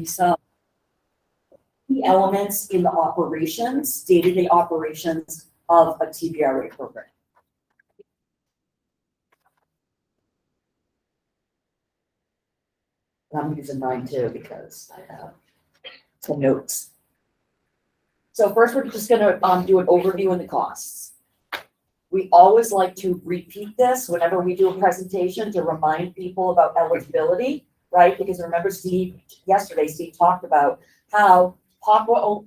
some key elements in the operations, day-to-day operations of a TBRA program. I'm using mine too because I have some notes. So first, we're just going to do an overview of the costs. We always like to repeat this whenever we do a presentation to remind people about eligibility, right? Because remember, yesterday, Steve talked about how HOPWA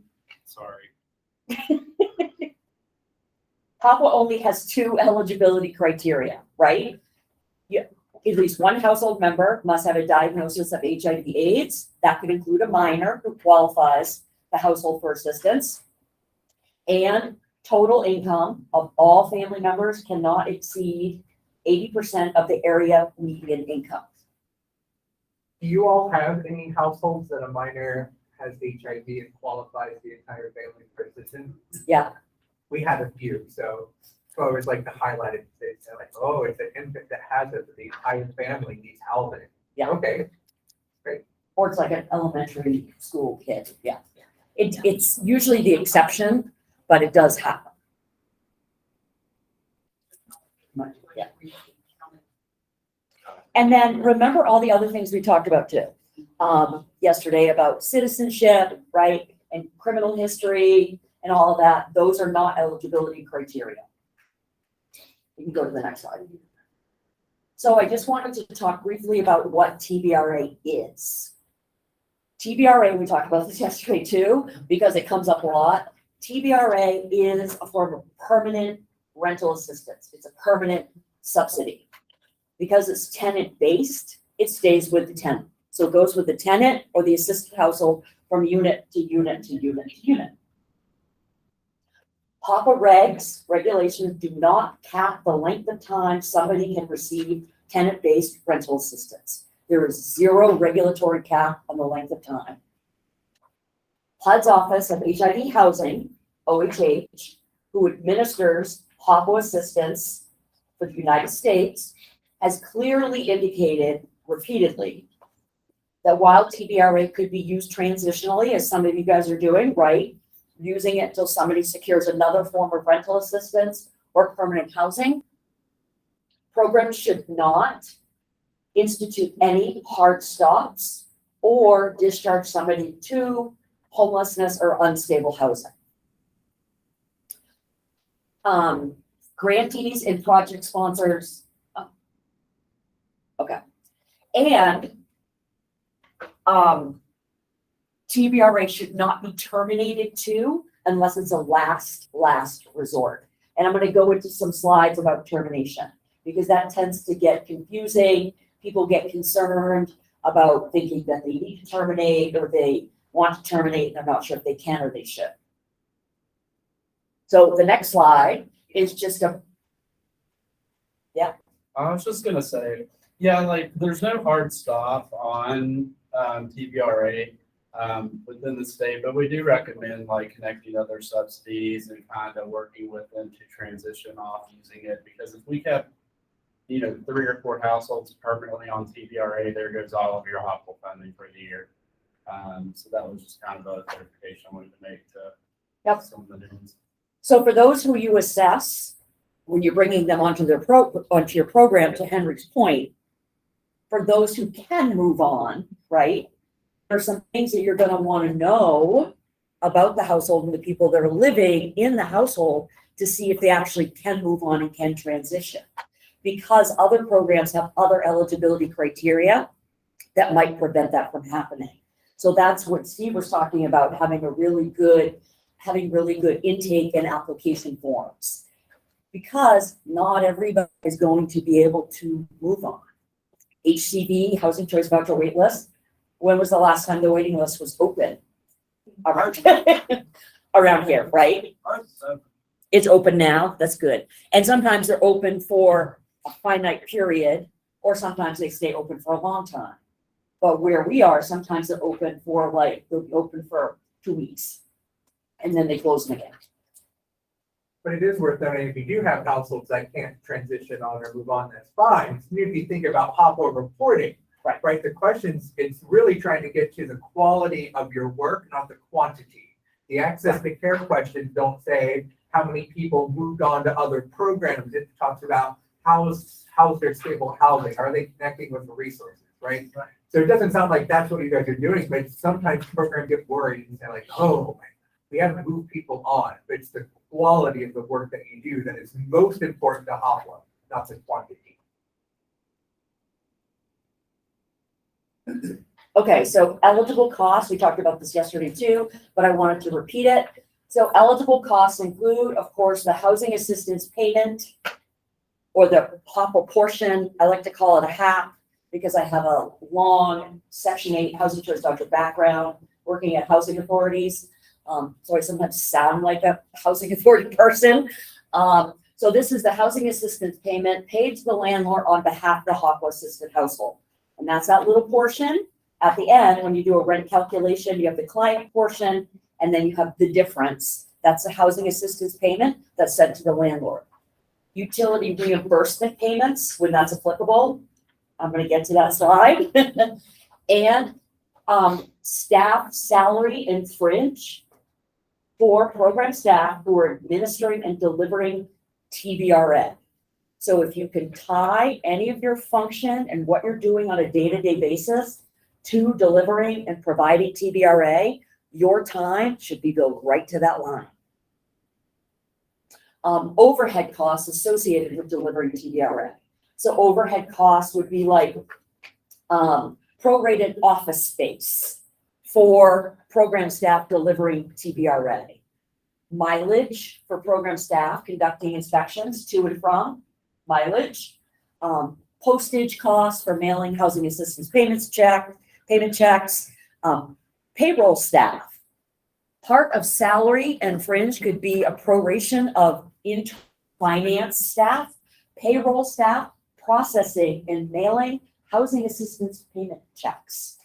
only has 2 eligibility criteria, right? Yeah. At least one household member must have a diagnosis of HIV/AIDS. That could include a minor who qualifies the household for assistance. And total income of all family members cannot exceed 80% of the area median income. Do you all have any households that a minor has HIV and qualifies the entire family for assistance? Yeah. We had a few, so I always like to highlight it. Say, like, oh, it's an infant that has it, the entire family needs help. Yeah. Okay. Great. Or it's like an elementary school kid. Yeah. It's usually the exception, but it does happen. Yeah. And then remember all the other things we talked about too. Yesterday about citizenship, right? And criminal history and all of that. Those are not eligibility criteria. You can go to the next slide. So I just wanted to talk briefly about what TBRA is. TBRA, we talked about this yesterday too, because it comes up a lot. TBRA is a form of permanent rental assistance. It's a permanent subsidy. Because it's tenant-based, it stays with the tenant. So it goes with the tenant or the assisted household from unit to unit to unit to unit. HOPWA regulations do not cap the length of time somebody can receive tenant-based rental assistance. There is 0 regulatory cap on the length of time. HUD's Office of HIV Housing, OHH, who administers HOPWA assistance for the United States, has clearly indicated repeatedly that while TBRA could be used transitionally, as some of you guys are doing, right? Using it until somebody secures another form of rental assistance or permanent housing, programs should not institute any hard stops or discharge somebody to homelessness or unstable housing. Grantees and project sponsors. Okay. And TBRA should not be terminated too unless it's a last resort. And I'm going to go into some slides about termination because that tends to get confusing. People get concerned about thinking that they need to terminate or they want to terminate and they're not sure if they can or they should. So the next slide is just a, yeah. I was just gonna say, yeah, like there's no hard stop on TBRA within the state, but we do recommend like connecting other subsidies and kind of working with them to transition off using it, because if we kept, 3 or 4 households permanently on TBRA, there goes all of your HOPWA funding for the year. So that was just kind of a clarification I wanted to make to some of the news. So for those who you assess, when you're bringing them onto your program, to Henry's point, for those who can move on, right, there's some things that you're going to want to know about the household and the people that are living in the household to see if they actually can move on and can transition. Because other programs have other eligibility criteria that might prevent that from happening. So that's what Steve was talking about, having really good intake and application forms. Because not everybody is going to be able to move on. HCV, Housing Choice Voucher Wait List. When was the last time the waiting list was open? Around here, right? It's open now. That's good. And sometimes they're open for a finite period, or sometimes they stay open for a long time. But where we are, sometimes they're open for they'll be open for 2 weeks, and then they close them again. But it is worth noting, if you do have households that can't transition on or move on, that's fine. You need to be thinking about HOPWA reporting. Right, the questions, it's really trying to get to the quality of your work, not the quantity. The access to care questions don't say how many people moved on to other programs. It talks about how's their stable housing, are they connecting with the resources, right? Right. So it doesn't sound like that's what you guys are doing, but sometimes programs get worried and say like, oh, we haven't moved people on. But it's the quality of the work that you do that is most important to HOPWA, not the quantity. Okay, so eligible costs, we talked about this yesterday too, but I wanted to repeat it. So eligible costs include, of course, the housing assistance payment or the HOPWA portion. I like to call it a HAP because I have a long Section 8 housing choice doctor background working at housing authorities. So I sometimes sound like a housing authority person. So this is the housing assistance payment paid to the landlord on behalf of the HOPWA assisted household. And that's that little portion. At the end, when you do a rent calculation, you have the client portion, and then you have the difference. That's the housing assistance payment that's sent to the landlord. Utility reimbursement payments, when that's applicable. I'm going to get to that slide. And staff salary and fringe for program staff who are administering and delivering TBRA. So if you can tie any of your function and what you're doing on a day-to-day basis to delivering and providing TBRA, your time should be billed right to that line. Overhead costs associated with delivering TBRA. So overhead costs would be like prorated office space for program staff delivering TBRA. Mileage for program staff conducting inspections to and from, mileage. Postage costs for mailing housing assistance payment checks, payroll staff. Part of salary and fringe could be a proration of finance staff, payroll staff, processing and mailing housing assistance payment checks.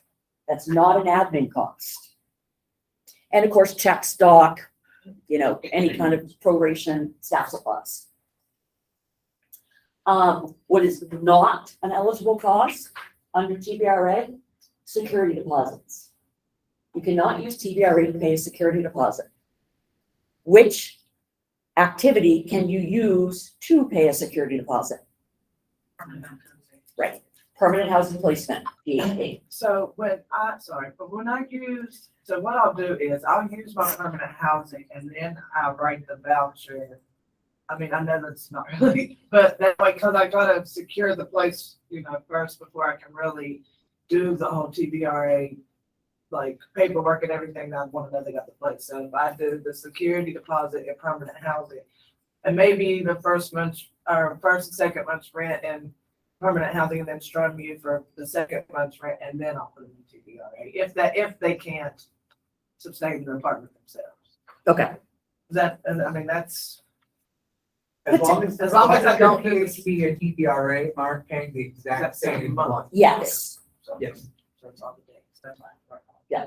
That's not an admin cost. And of course, check stock, any kind of proration staff supplies. What is not an eligible cost under TBRA? Security deposits. You cannot use TBRA to pay a security deposit. Which activity can you use to pay a security deposit? Right. Permanent housing placement, PHP. So when I use, so what I'll do is I'll use my permanent housing and then I'll write the voucher. I mean, I know that's not really, but that way, cause I gotta secure the place, first before I can really do the whole TBRA, like paperwork and everything that I want to know they got the place. So if I do the security deposit and permanent housing, and maybe the first and second month's rent and permanent housing, and then strum you for the second month's rent, and then I'll put them in TBRA if they can't sustain the apartment themselves. Okay. That's As long as I don't your PHP and TBRA aren't paying the exact same month. Yes. so, Yes. So it's on the dates. That's fine. Yeah.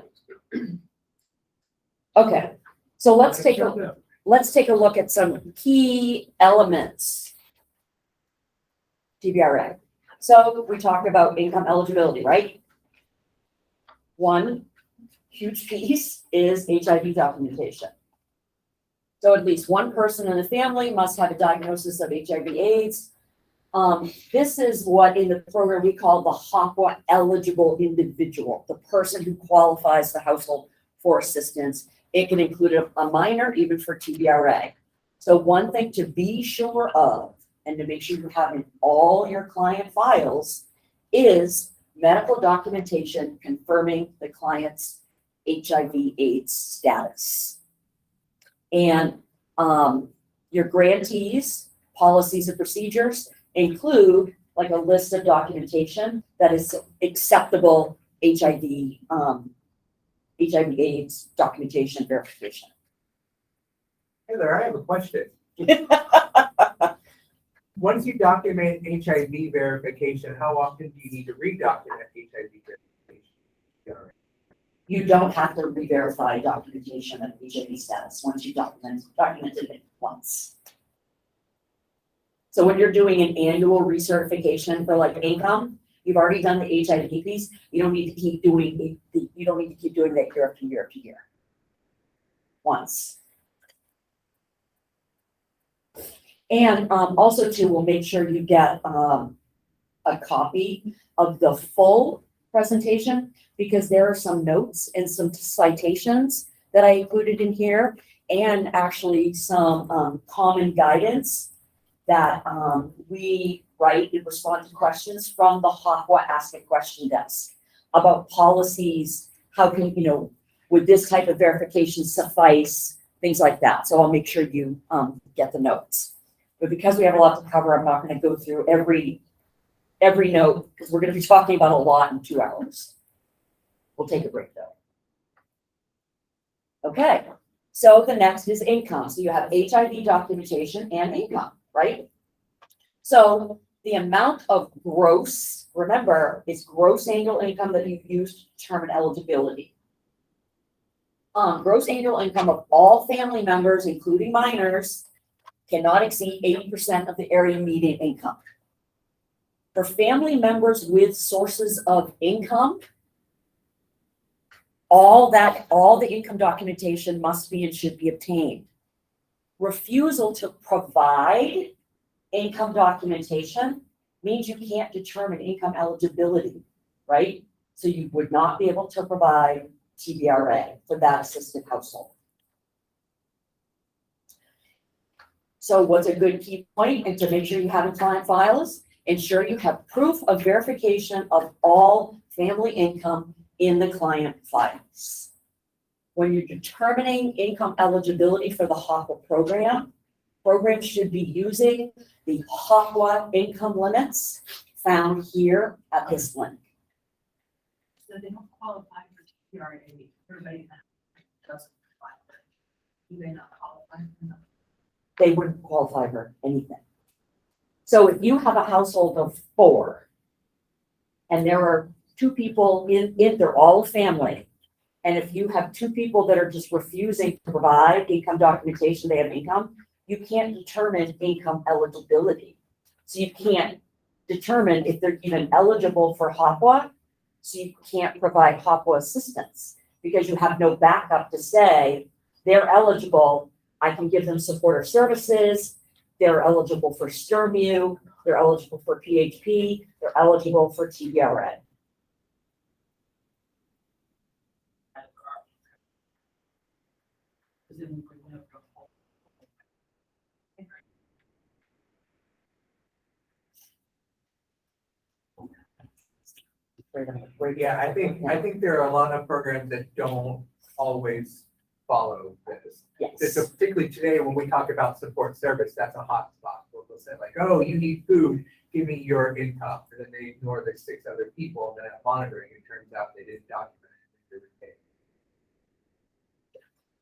Okay. So let's take a look at some key elements. TBRA. So we talked about income eligibility, right? One huge piece is HIV documentation. So at least one person in the family must have a diagnosis of HIV/AIDS. This is what in the program we call the HOPWA eligible individual, the person who qualifies the household for assistance. It can include a minor, even for TBRA. So one thing to be sure of, and to make sure you have in all your client files, is medical documentation confirming the client's HIV/AIDS status. And your grantees, policies and procedures include like a list of documentation that is acceptable HIV/AIDS documentation verification. Hey there, I have a question. Once you document HIV verification, how often do you need to re-document HIV verification? You don't have to re-verify documentation of HIV status once you documented it once. So when you're doing an annual recertification for like income, You've already done the HIV piece. You don't need to keep doing you don't need to keep doing that year after year after year. Once. And also too, we'll make sure you get a copy of the full presentation, because there are some notes and some citations that I included in here, and actually some common guidance that we write in response to questions from the HOPWA Ask a Question desk about policies. How can, would this type of verification suffice? Things like that. So I'll make sure you get the notes. But because we have a lot to cover, I'm not going to go through every note, because we're going to be talking about a lot in 2 hours. We'll take a break though. Okay, so the next is income. So you have HIV documentation and income, right? So the amount of gross, remember, it's gross annual income that you use to determine eligibility. Gross annual income of all family members, including minors, cannot exceed 80% of the area median income. For family members with sources of income, all the income documentation must be and should be obtained. Refusal to provide income documentation means you can't determine income eligibility, right? So you would not be able to provide TBRA for that assisted household. So what's a good key point, and to make sure you have in client files, ensure you have proof of verification of all family income in the client files. When you're determining income eligibility for the HOPWA program, programs should be using the HOPWA income limits found here at this link. So they don't qualify for TBRA, everybody doesn't qualify. Do they not qualify for that? They wouldn't qualify for anything. So if you have a household of 4, and there are 2 people in they're all a family, and if you have 2 people that are just refusing to provide income documentation, they have income, you can't determine income eligibility. So you can't determine if they're even eligible for HOPWA, so you can't provide HOPWA assistance, because you have no backup to say they're eligible. I can give them supportive services. They're eligible for STIRMU. They're eligible for PHP. They're eligible for TBRA. Yeah, I think there are a lot of programs that don't always follow this. Yes. So particularly today, when we talk about support service, that's a hot spot. We'll say like, oh, you need food, give me your income. And then they ignore the 6 other people that have monitoring. It turns out they didn't document it.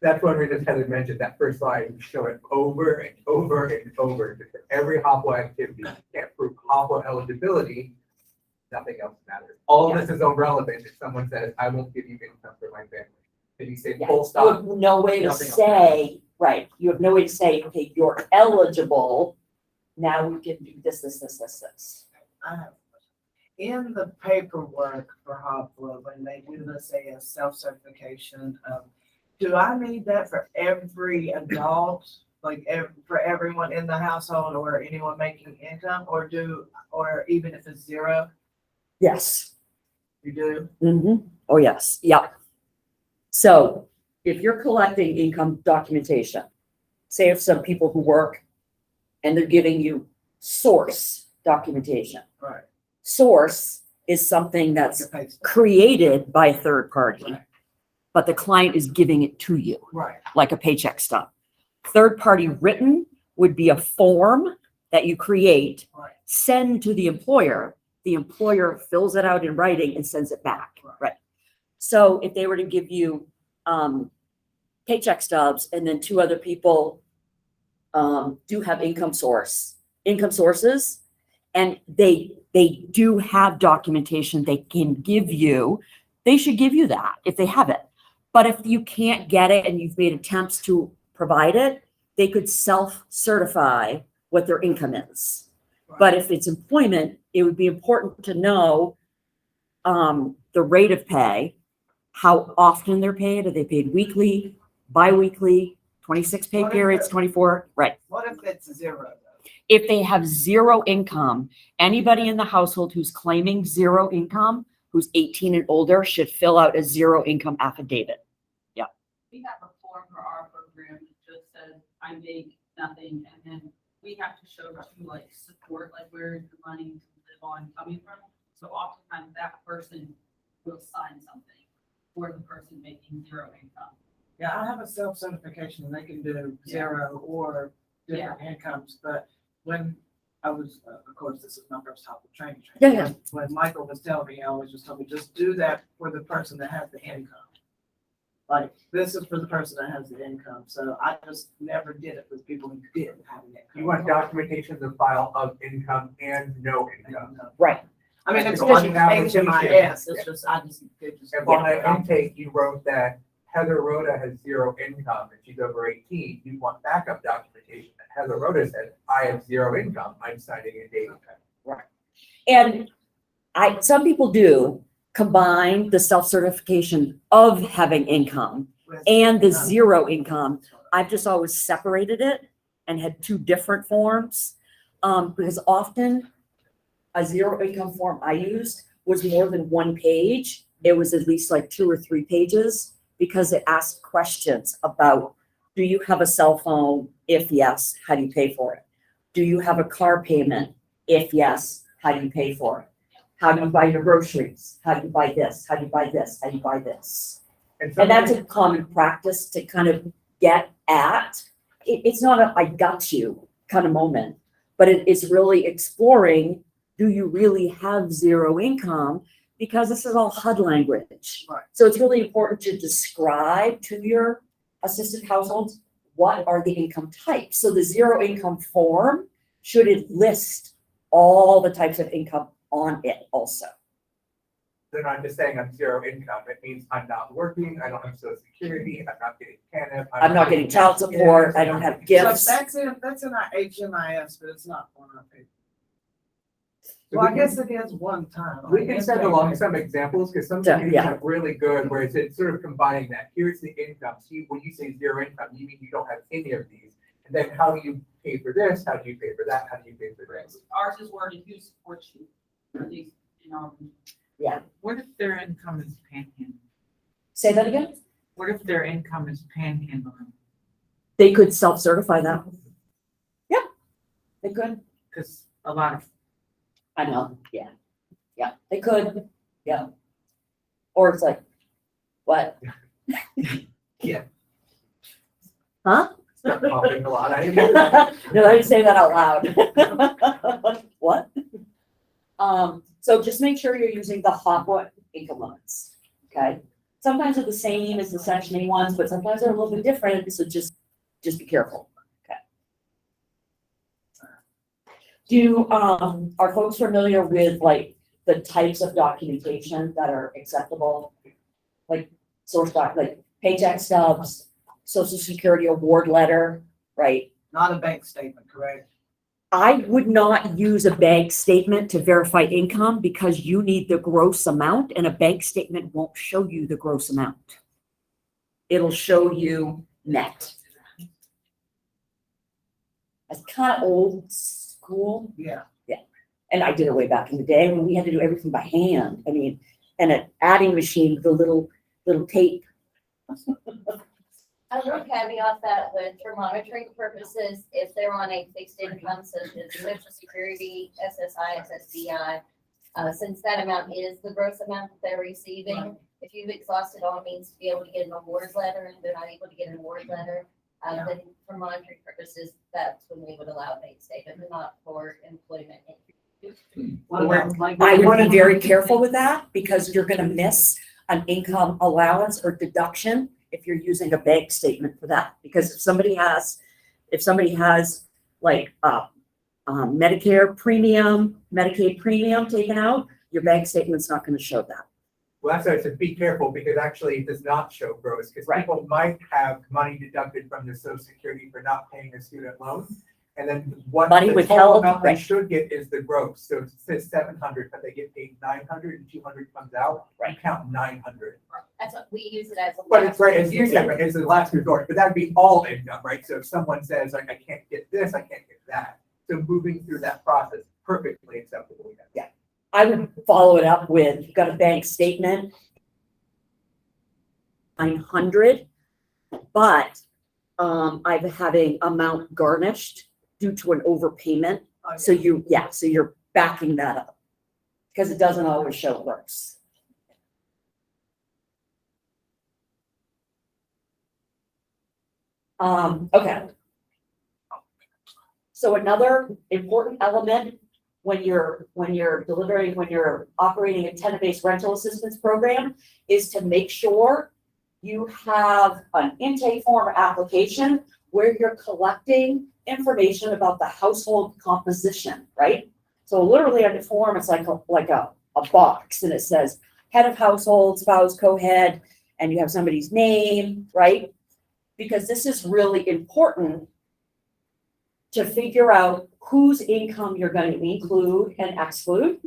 That's one reason Heather mentioned that first slide. We show it over and over and over. For every HOPWA activity, you can't prove HOPWA eligibility. Nothing else matters. All of this is irrelevant if someone says, I won't give you income for my family. And you say full You stop. have no way to Nothing else say, right, you have no way to say, okay, you're eligible. Now we can do this. In the paperwork for HOPWA, when they do this as self-certification, do I need that for every adult, like for everyone in the household or anyone making income, or even if it's 0? Yes. You do? Mm-hmm. Oh, yes. Yeah. So if you're collecting income documentation, say of some people who work and they're giving you source documentation. Right. Source is something that's Your pay stub. created by a third party, Right. but the client is giving it to you, Right. like a paycheck stub. Third party written would be a form that you create, Right. send to the employer fills it out in writing and sends it back, right? So if they were to give you paycheck stubs, and then 2 other people do have income sources, and they do have documentation they can give you, they should give you that if they have it. But if you can't get it and you've made attempts to provide it, they could self-certify what their income is. But if it's employment, it would be important to know the rate of pay, how often they're paid. Are they paid weekly, bi-weekly, 26 pay What if periods, it- 24? Right. What if it's zero though? If they have zero income, anybody in the household who's claiming zero income, who's 18 and older, should fill out a zero income affidavit. We have a form for our program that just says, I make nothing, and then we have to show to like support, like where is the money to live on coming from? So oftentimes that person will sign something for the person making zero income. Yeah, I have a self-certification and they can do zero or different incomes, but when I was, of course, this is my first time with training. Yeah. When Michael was telling me, he always just told me, just do that for the person that has the income. Like, this is for the person that has the income, so I just never did it for the people who didn't have an income. You want documentation of the file of income and no income. Right. I mean, it's Because on an HMIS, application- it's just, I just. it just- If on an intake, you wrote that Heather Rhoda has zero income and she's over 18, you want backup documentation that Heather Rhoda said, I have zero income, I'm signing a date. And some people do combine the self-certification of having income and the zero income. I've just always separated it and had two different forms. Because often a zero income form I used was more than one page. It was at least like 2 or 3 pages because it asked questions about, do you have a cell phone? If yes, how do you pay for it? Do you have a car payment? If yes, how do you pay for it? How do you buy your groceries? How do you buy this? How do you buy this? How do you buy this? And And that's something, a common practice to kind of get at. It's not a I got you kind of moment, but it is really exploring, do you really have zero income? Because this is all HUD language. Right. So it's really important to describe to your assisted households, what are the income types? So the zero income form should it list all the types of income on it also. they're not just saying I'm zero income, it means I'm not working, I don't have social security, I'm not getting TANF. I'm not getting child support, I don't have So gifts. that's in our HMIS, but it's not on our paper. Well, I guess it is one time. We can send along some examples, because some Yeah, communities yeah. are really good, where it's sort of combining that. Here's the income. See, when you say zero income, you mean you don't have any of these. And then how do you pay for this? How do you pay for that? How do you pay for this? Ours is worded, who supports you, at least, you know. What if their income is panhandling? Say that again? What if their income is panhandling? They could self-certify that. Yeah, they could. Because a lot of, I know, yeah. Yeah, they could, yeah. Or it's like, what? Yeah. Huh? Start coughing a lot. I No, I didn't say that out loud. What? So just make sure you're using the HOPWA income limits, okay? Sometimes they're the same as the Section 8 ones, but sometimes they're a little bit different, so just be careful, okay? Are folks familiar with like the types of documentation that are acceptable? Like source doc, like paycheck stubs, Social Security award letter, right? Not a bank statement, correct? I would not use a bank statement to verify income because you need the gross amount and a bank statement won't show you the gross amount. It'll show you net. That's kind of old school. Yeah. And I did it way back in the day when we had to do everything by hand. I mean, and an adding machine with a little tape. I will caveat that with, for monitoring purposes, if they're on a fixed income such as Social Security, SSI, SSDI, since that amount is the gross amount that they're receiving, if you've exhausted all means to be able to get an award letter and they're not able to get an award letter, then for monitoring purposes, that's when we would allow a bank statement, but not for employment. What about like? I would be very careful with that because you're gonna miss an income allowance or deduction if you're using a bank statement for that. Because if somebody has like Medicare premium, Medicaid premium taken out, your bank statement's not gonna show that. Well, that's why I said be careful, because actually it does not show gross, because Right. people might have money deducted from their social security for not paying a student loan. And then what Money the with total help, amount they right. should get is the gross. So it says 700, but they get paid 900 and 200 comes out. You count 900. That's what we use it as. a But it's right, last as you said, right, it's the last resort, but that'd be all income, right? So if someone says like, I can't get this, I can't get that. So moving through that process, perfectly acceptable. Yeah. I would follow it up with, you've got a bank statement, 900, but I'm having amount garnished due to an overpayment. So so you're backing that up because it doesn't always show gross. Okay. So another important element when you're operating a tenant-based rental assistance program is to make sure you have an intake form application where you're collecting information about the household composition, right? So literally on the form, it's like a box and it says head of household, spouse, co-head, and you have somebody's name, right? Because this is really important to figure out whose income you're going to include and exclude.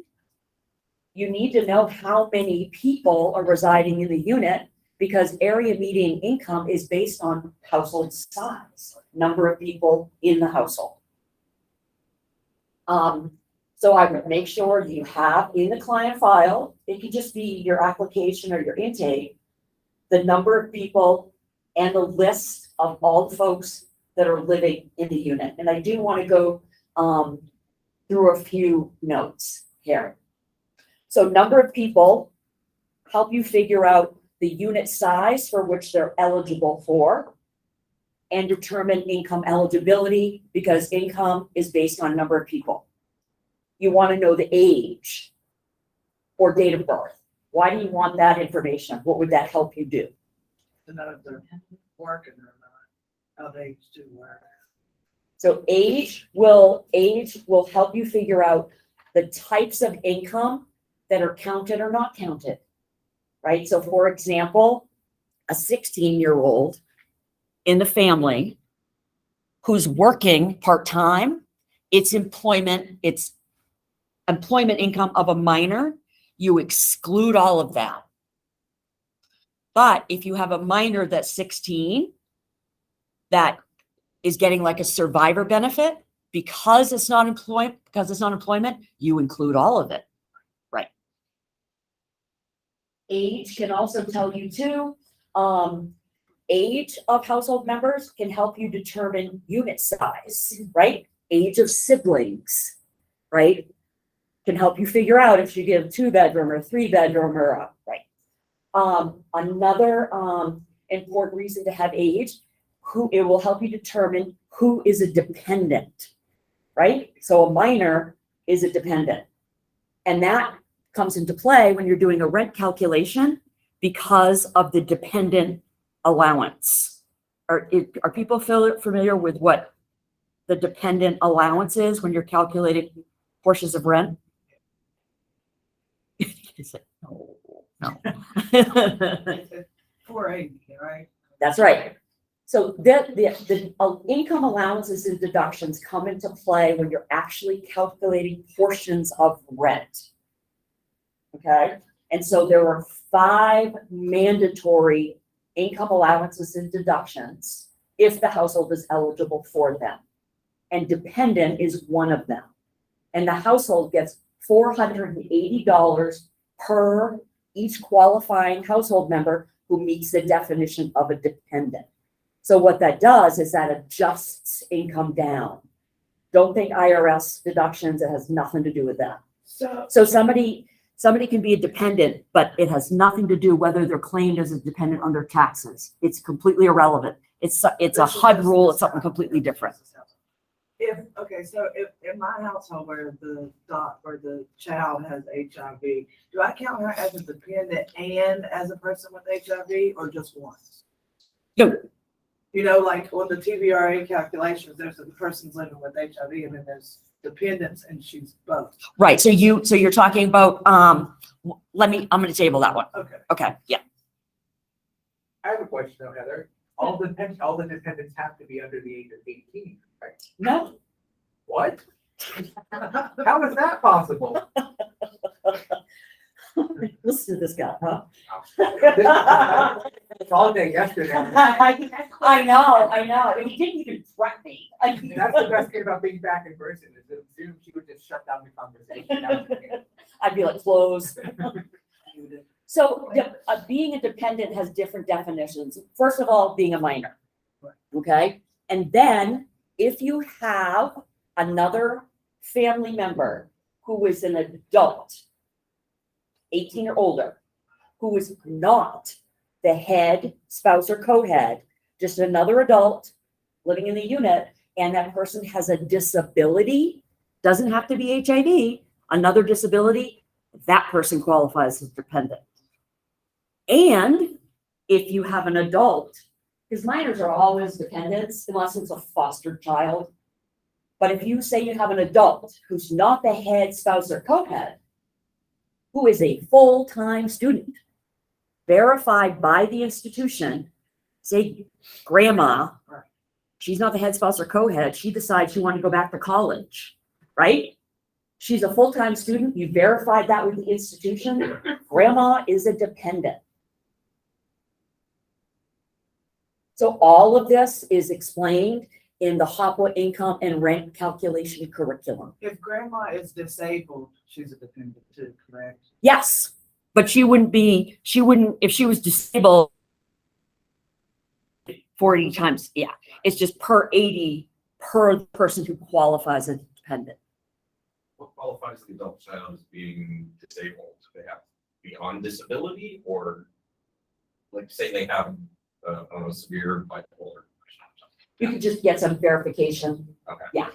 You need to know how many people are residing in the unit because area median income is based on household size, number of people in the household. So I would make sure you have in the client file, it could just be your application or your intake, the number of people and the list of all the folks that are living in the unit. And I do want to go through a few notes here. So number of people help you figure out the unit size for which they're eligible for and determine income eligibility because income is based on number of people. You want to know the age or date of birth. Why do you want that information? What would that help you do? To know if they're working or not, how they do work. So age will help you figure out the types of income that are counted or not counted, right? So for example, a 16-year-old in the family who's working part-time, it's employment income of a minor, you exclude all of that. But if you have a minor that's 16 that is getting like a survivor benefit because it's not employment, you include all of it. Right. Age can also tell you too. Age of household members can help you determine unit size, right? Age of siblings, right? Can help you figure out if you give 2-bedroom or 3-bedroom or right. Another important reason to have age, it will help you determine who is a dependent, right? So a minor is a dependent. And that comes into play when you're doing a rent calculation because of the dependent allowance. Are people familiar with what the dependent allowance is when you're calculating portions of rent? No. 480, right? That's right. So the income allowances and deductions come into play when you're actually calculating portions of rent. Okay, and so there are 5 mandatory income allowances and deductions if the household is eligible for them. And dependent is one of them. And the household gets $480 per each qualifying household member who meets the definition of a dependent. So what that does is that adjusts income down. Don't think IRS deductions, it has nothing to do with that. So somebody can be a dependent, but it has nothing to do whether they're claimed as a dependent under taxes. It's completely irrelevant. It's a HUD rule, it's something completely different. So if in my household where the child has HIV, do I count her as a dependent and as a person with HIV or just one? No. You know, like on the TBRA calculations, there's the person's living with HIV and then there's dependents and she's both. Right, so you're talking about, I'm gonna table that one. Okay, yeah. I have a question though, Heather. All the dependents have to be under the age of 18, right? No, What? How is that possible? Listen to this guy, huh? It's all day yesterday. I know, and he didn't even threaten me. That's the best thing about being back in person, is that Zoom, she would just shut down the conversation. I'd be like, close. So, being a dependent has different definitions. First of all, being a minor. Okay? And then, if you have another family member who is an adult, 18 or older, who is not the head spouse or co-head, just another adult living in the unit, and that person has a disability, doesn't have to be HIV, another disability, that person qualifies as dependent. And if you have an adult, because minors are always dependents unless it's a foster child. But if you say you have an adult who's not the head spouse or co-head, who is a full-time student, verified by the institution, say grandma, she's not the head spouse or co-head, she decides she wants to go back to college, right? She's a full-time student, you verified that with the institution, grandma is a dependent. So all of this is explained in the HOPWA income and rent calculation curriculum. If grandma is disabled, she's a dependent too, correct? Yes, but she wouldn't, if she was disabled 40 times, yeah, it's just per 80 per person who qualifies as dependent. What qualifies the adult child as being disabled? They have to be on disability, or like say they have a severe bipolar. You could just get some verification. Okay. Yeah.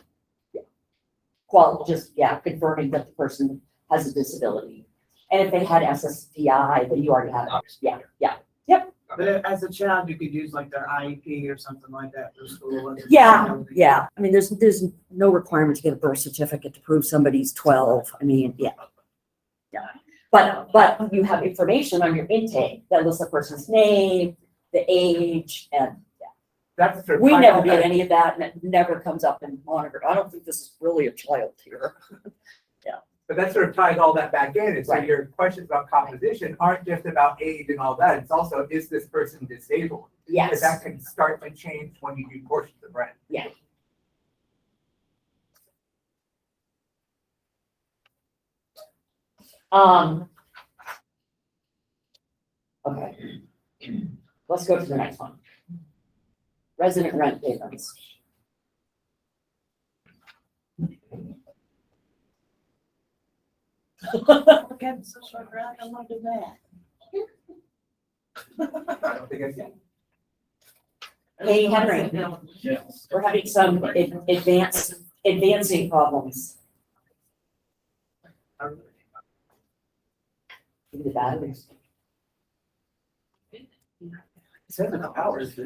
Confirming that the person has a disability. And if they had SSDI, then you already have it. Yeah. But as a child, you could use like their IEP or something like that for school. Yeah. I mean, there's no requirement to get a birth certificate to prove somebody's 12. I mean, yeah. But you have information on your intake that lists the person's name, the age, and That's sort of we like never all did that- any of that, and it never comes up and monitored. I don't think this is really a child here. But that sort of ties all that back in, and so Right. your questions about composition aren't just about age and all that, it's also, is this person disabled? Yes. Because that can start to change when you do portions of rent. Yeah. Okay. Let's go to the next one. Resident rent payments. Okay, so short, right? I'm gonna do that. I don't think it's. Hey, Henry, Yes. we're having some advancing problems. Give me the batteries. 7 hours.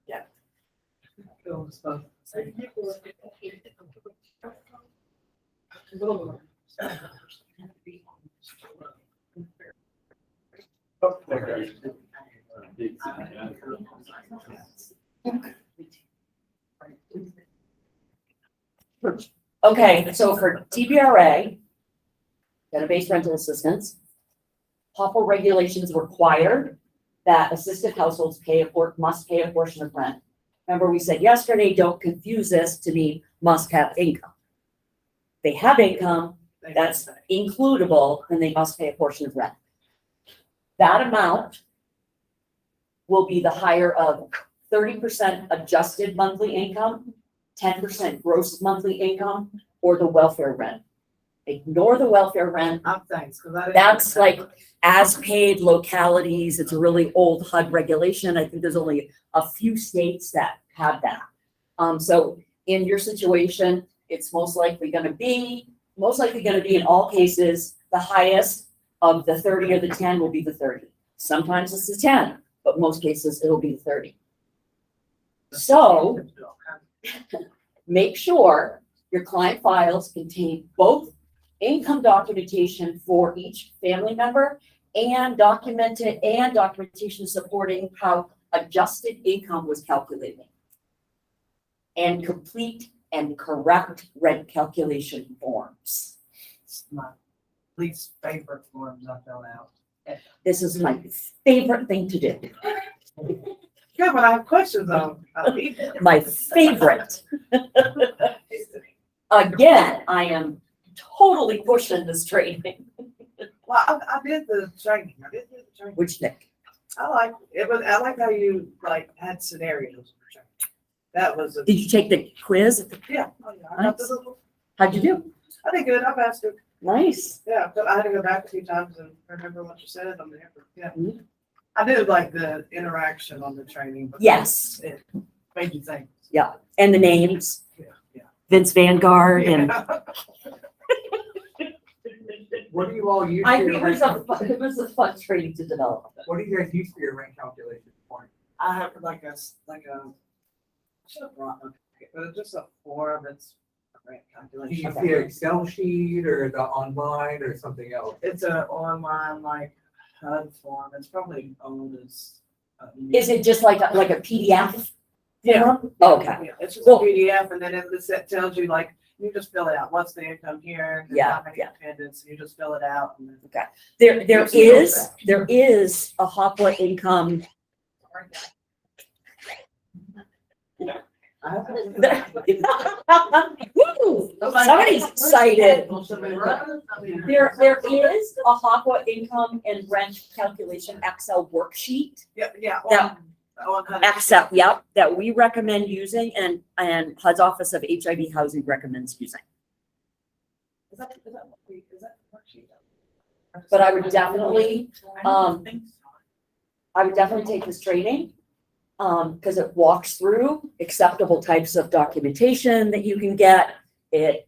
Yeah. Okay, so for TBRA, tenant-based rental assistance, HOPWA regulations require that assisted households must pay a portion of rent. Remember, we said yesterday, don't confuse this to mean must have income. They have income, that's includable, and they must pay a portion of rent. That amount will be the higher of 30% adjusted monthly income, 10% gross monthly income, or the welfare rent. Ignore the welfare rent. Thanks, because I. That's like as paid localities. It's a really old HUD regulation. I think there's only a few states that have that. So in your situation, it's most likely gonna be in all cases, the highest of the 30 or the 10 will be the 30. Sometimes it's the 10, but most cases it'll be the 30. So make sure Your client files contain both income documentation for each family member and documentation supporting how adjusted income was calculated. And complete and correct rent calculation forms. It's my least favorite forms I fill out. This is my favorite thing to do. Yeah, but I have questions on. My favorite. Again, I am totally pushing this training. Well, I did the training. I did do the training. Which Nick? I like it, but I like how you like had scenarios. for training. That was a, Did you take the quiz? yeah. Oh, yeah. I got the little- How'd you do? I did good. I passed it. Nice. Yeah, but I had to go back a few times and remember what you said on there. But yeah, Mhm. I did like the interaction on the training. But Yes. it made you think. And the names, Yeah, Vince Vanguard and. yeah. What do you all use? I for think your rent it was a fun training to develop. What do you guys use for your rent calculation point? I have like a I should have brought my packet, but it's just a form. It's a rent Do calculation. you use the Excel sheet or the online or something else? It's an online like HUD form. It's probably old as. Is it just like a PDF? Yeah. Okay. Yeah, it's just Cool. a PDF, and then it tells you like you just fill it out. What's the income here? and how many Yeah. dependents? You just fill it out. And then, There You've seen all is a HOPWA income. I have Woo! Somebody's excited. There is a HOPWA income and rent calculation Excel worksheet. Yeah, yeah. Yeah. On HUD. Excel, yep, that we recommend using and HUD's Office of HIV Housing recommends using. Is that worksheet? But I would definitely, I don't think so. take this training. Because it walks through acceptable types of documentation that you can get. It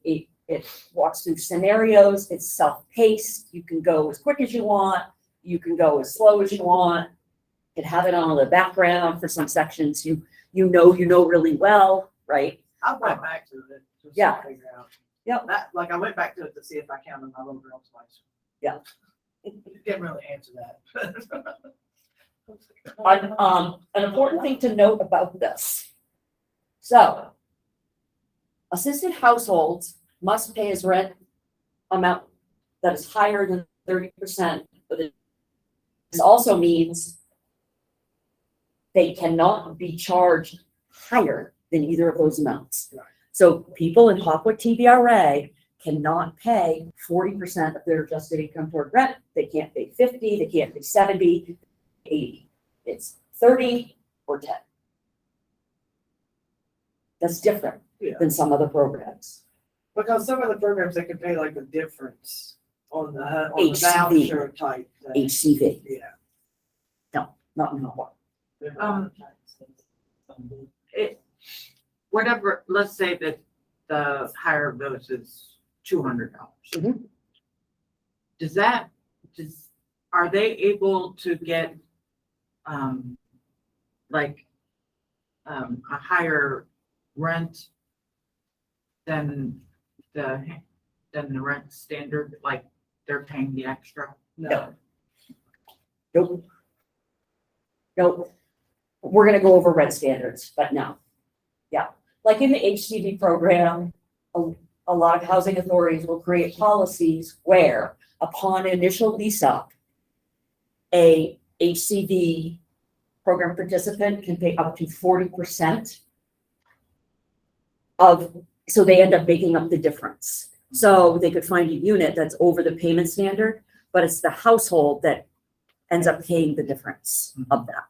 walks through scenarios, it's self-paced, you can go as quick as you want, you can go as slow as you want. You can have it on the background for some sections you know really well, right? I went back to it. Just Yeah. To figure out. Yep. That, like I went back to it to see if I counted my little girl twice. Yeah. Didn't really answer that. An important thing to note about this. So, assisted households must pay as rent amount that is higher than 30%. But this also means they cannot be charged higher than either of those amounts. Right. So people in HOPWA TBRA cannot pay 40% of their adjusted income toward rent. They can't pay 50, they can't pay 70, 80. It's 30 or 10. That's different Yeah. than some other programs. Because some of the programs, they can pay like the difference on the HCV. voucher type thing. HCV, Yeah. not in HOPWA. Whatever, let's say that the higher of those is $200. Mhm. Are they able to get, a higher rent than the rent standard, like they're paying the extra? No. Nope. Nope. We're gonna go over rent standards, but no. Yeah, like in the HCV program, a lot of housing authorities will create policies where upon initial lease up, a HCV program participant can pay up to 40% so they end up making up the difference. So they could find a unit that's over the payment standard, but it's the household that ends up paying the difference of that.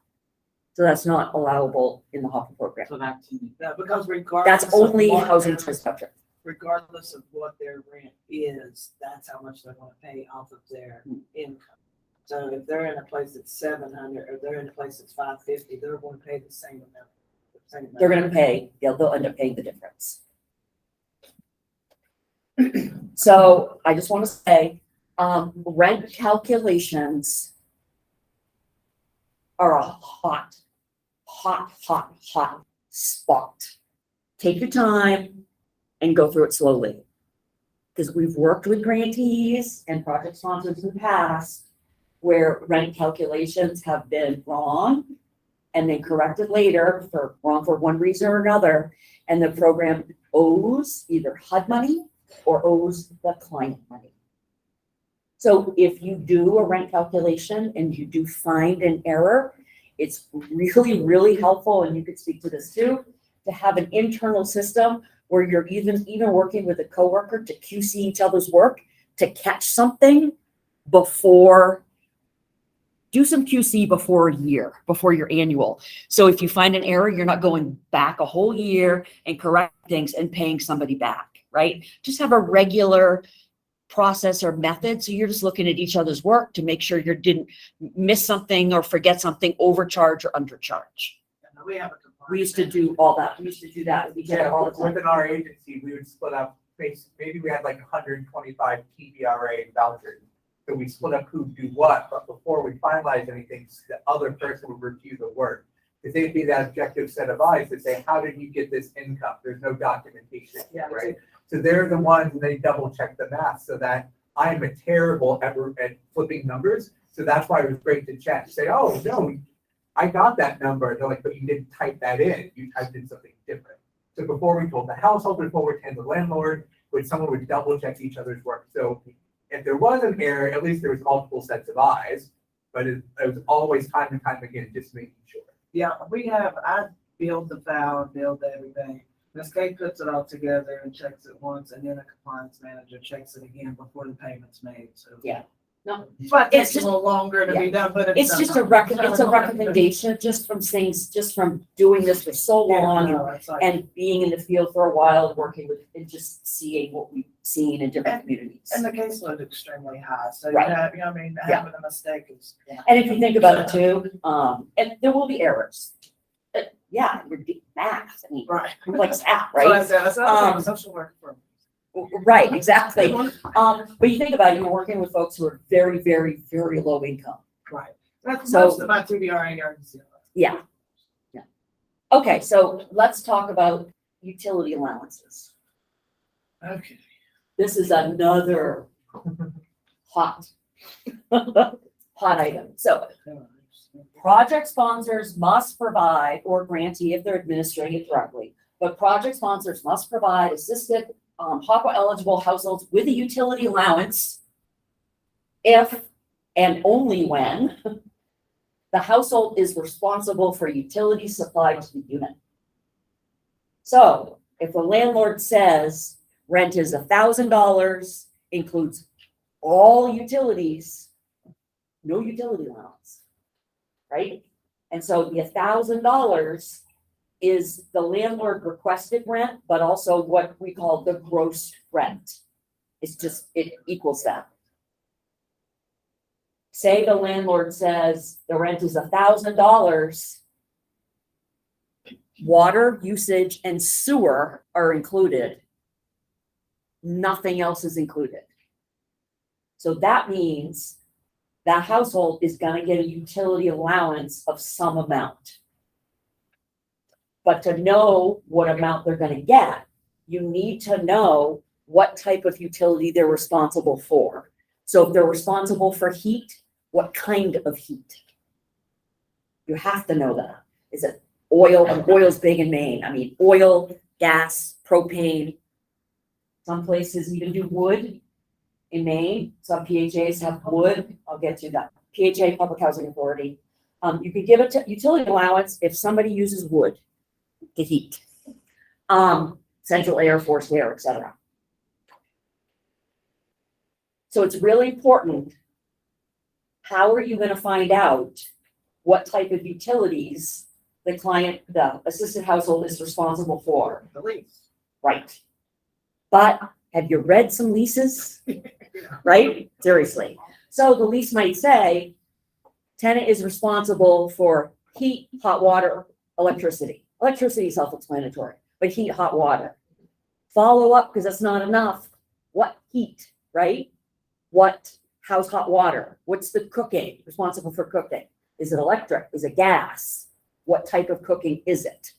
So that's not allowable in the HOPWA program. So that's, No, because regardless. That's only of what housing their- choice voucher. Regardless of what their rent is, that's how much they're gonna pay off of their income. So if they're in a place that's 700, or they're in a place that's 550, they're gonna pay the same amount. They're gonna pay, they'll end up paying the difference. So I just want to say, rent calculations are a hot spot. Take your time, and go through it slowly. Because we've worked with grantees and project sponsors in the past where rent calculations have been wrong and then corrected later for wrong for one reason or another, and the program owes either HUD money or owes the client money. So if you do a rent calculation and you do find an error, it's really, really helpful, and you could speak to this too, to have an internal system where you're even working with a coworker to QC each other's work, to catch something before, do some QC before a year, before your annual. So if you find an error, you're not going back a whole year and correcting things and paying somebody back, right? Just have a regular process or method. So you're just looking at each other's work to make sure you didn't miss something or forget something, overcharge or undercharge. We have a compliance. We used to do all that. We used to do that. We did it Yeah, all the time. within our agency, we would split up, maybe we had like 125 TBRA vouchers. So we split up who do what, but before we finalize anything, the other person would review the work. Because they'd be that objective set of eyes to say, how did you get this income? There's no documentation, Yeah, right? So they're the ones, and they double check the math so that I'm a terrible at flipping numbers. So that's why it was great to chat, say, oh, no, I got that number. They're like, but you didn't type that in. You typed in something different. So before we told the household, before we told the landlord, someone would double check each other's work. So if there was an error, at least there was multiple sets of eyes, but it was always time and time again, just making sure. Yeah, I build the file, build everything. Ms. Kay puts it all together and checks it once, and then a compliance manager checks it again before the payment's made, so. Yeah. No, But it takes It's a little longer to be done, but it's just a recommendation just from doing this for so long and being in the field for a while, working with, and just seeing what we've seen in different communities. And the caseload is extremely high, so Right. I mean, having a mistake is. And if you think about it too, and there will be errors. Yeah, we're doing math, I mean, Right. complex app, So I right? said, that's a social work for. Right, exactly. But you think about it, you're working with folks who are very, very, very low income. Right. That's So- most of my TBRA yards. Yeah. Yeah. Okay, so let's talk about utility allowances. Okay. This is another hot, hot item. So project sponsors must provide, or grantee if they're administering it correctly, but project sponsors must provide assisted HOPWA eligible households with a utility allowance if and only when the household is responsible for utilities supplied to the unit. So if the landlord says rent is $1,000, includes all utilities, no utility allowance, right? And so the $1,000 is the landlord requested rent, but also what we call the gross rent. It's just, it equals that. Say the landlord says the rent is $1,000, water usage and sewer are included. Nothing else is included. So that means that household is gonna get a utility allowance of some amount. But to know what amount they're gonna get, you need to know what type of utility they're responsible for. So if they're responsible for heat, what kind of heat? You have to know that. Is it oil? And oil's big in Maine. I mean, oil, gas, propane. Some places even do wood in Maine. Some PHAs have wood. I'll get to that. PHA, Public Housing Authority. You could give it to utility allowance if somebody uses wood to heat. Central air, forced air, etc. So it's really important. How are you going to find out what type of utilities the client, the assisted household is responsible for? The lease. Right. But have you read some leases? Right? Seriously. So the lease might say, tenant is responsible for heat, hot water, electricity. Electricity is self-explanatory, but heat, hot water. Follow up, because that's not enough. What heat, right? What, how's hot water? What's the cooking, responsible for cooking? Is it electric? Is it gas? What type of cooking is it?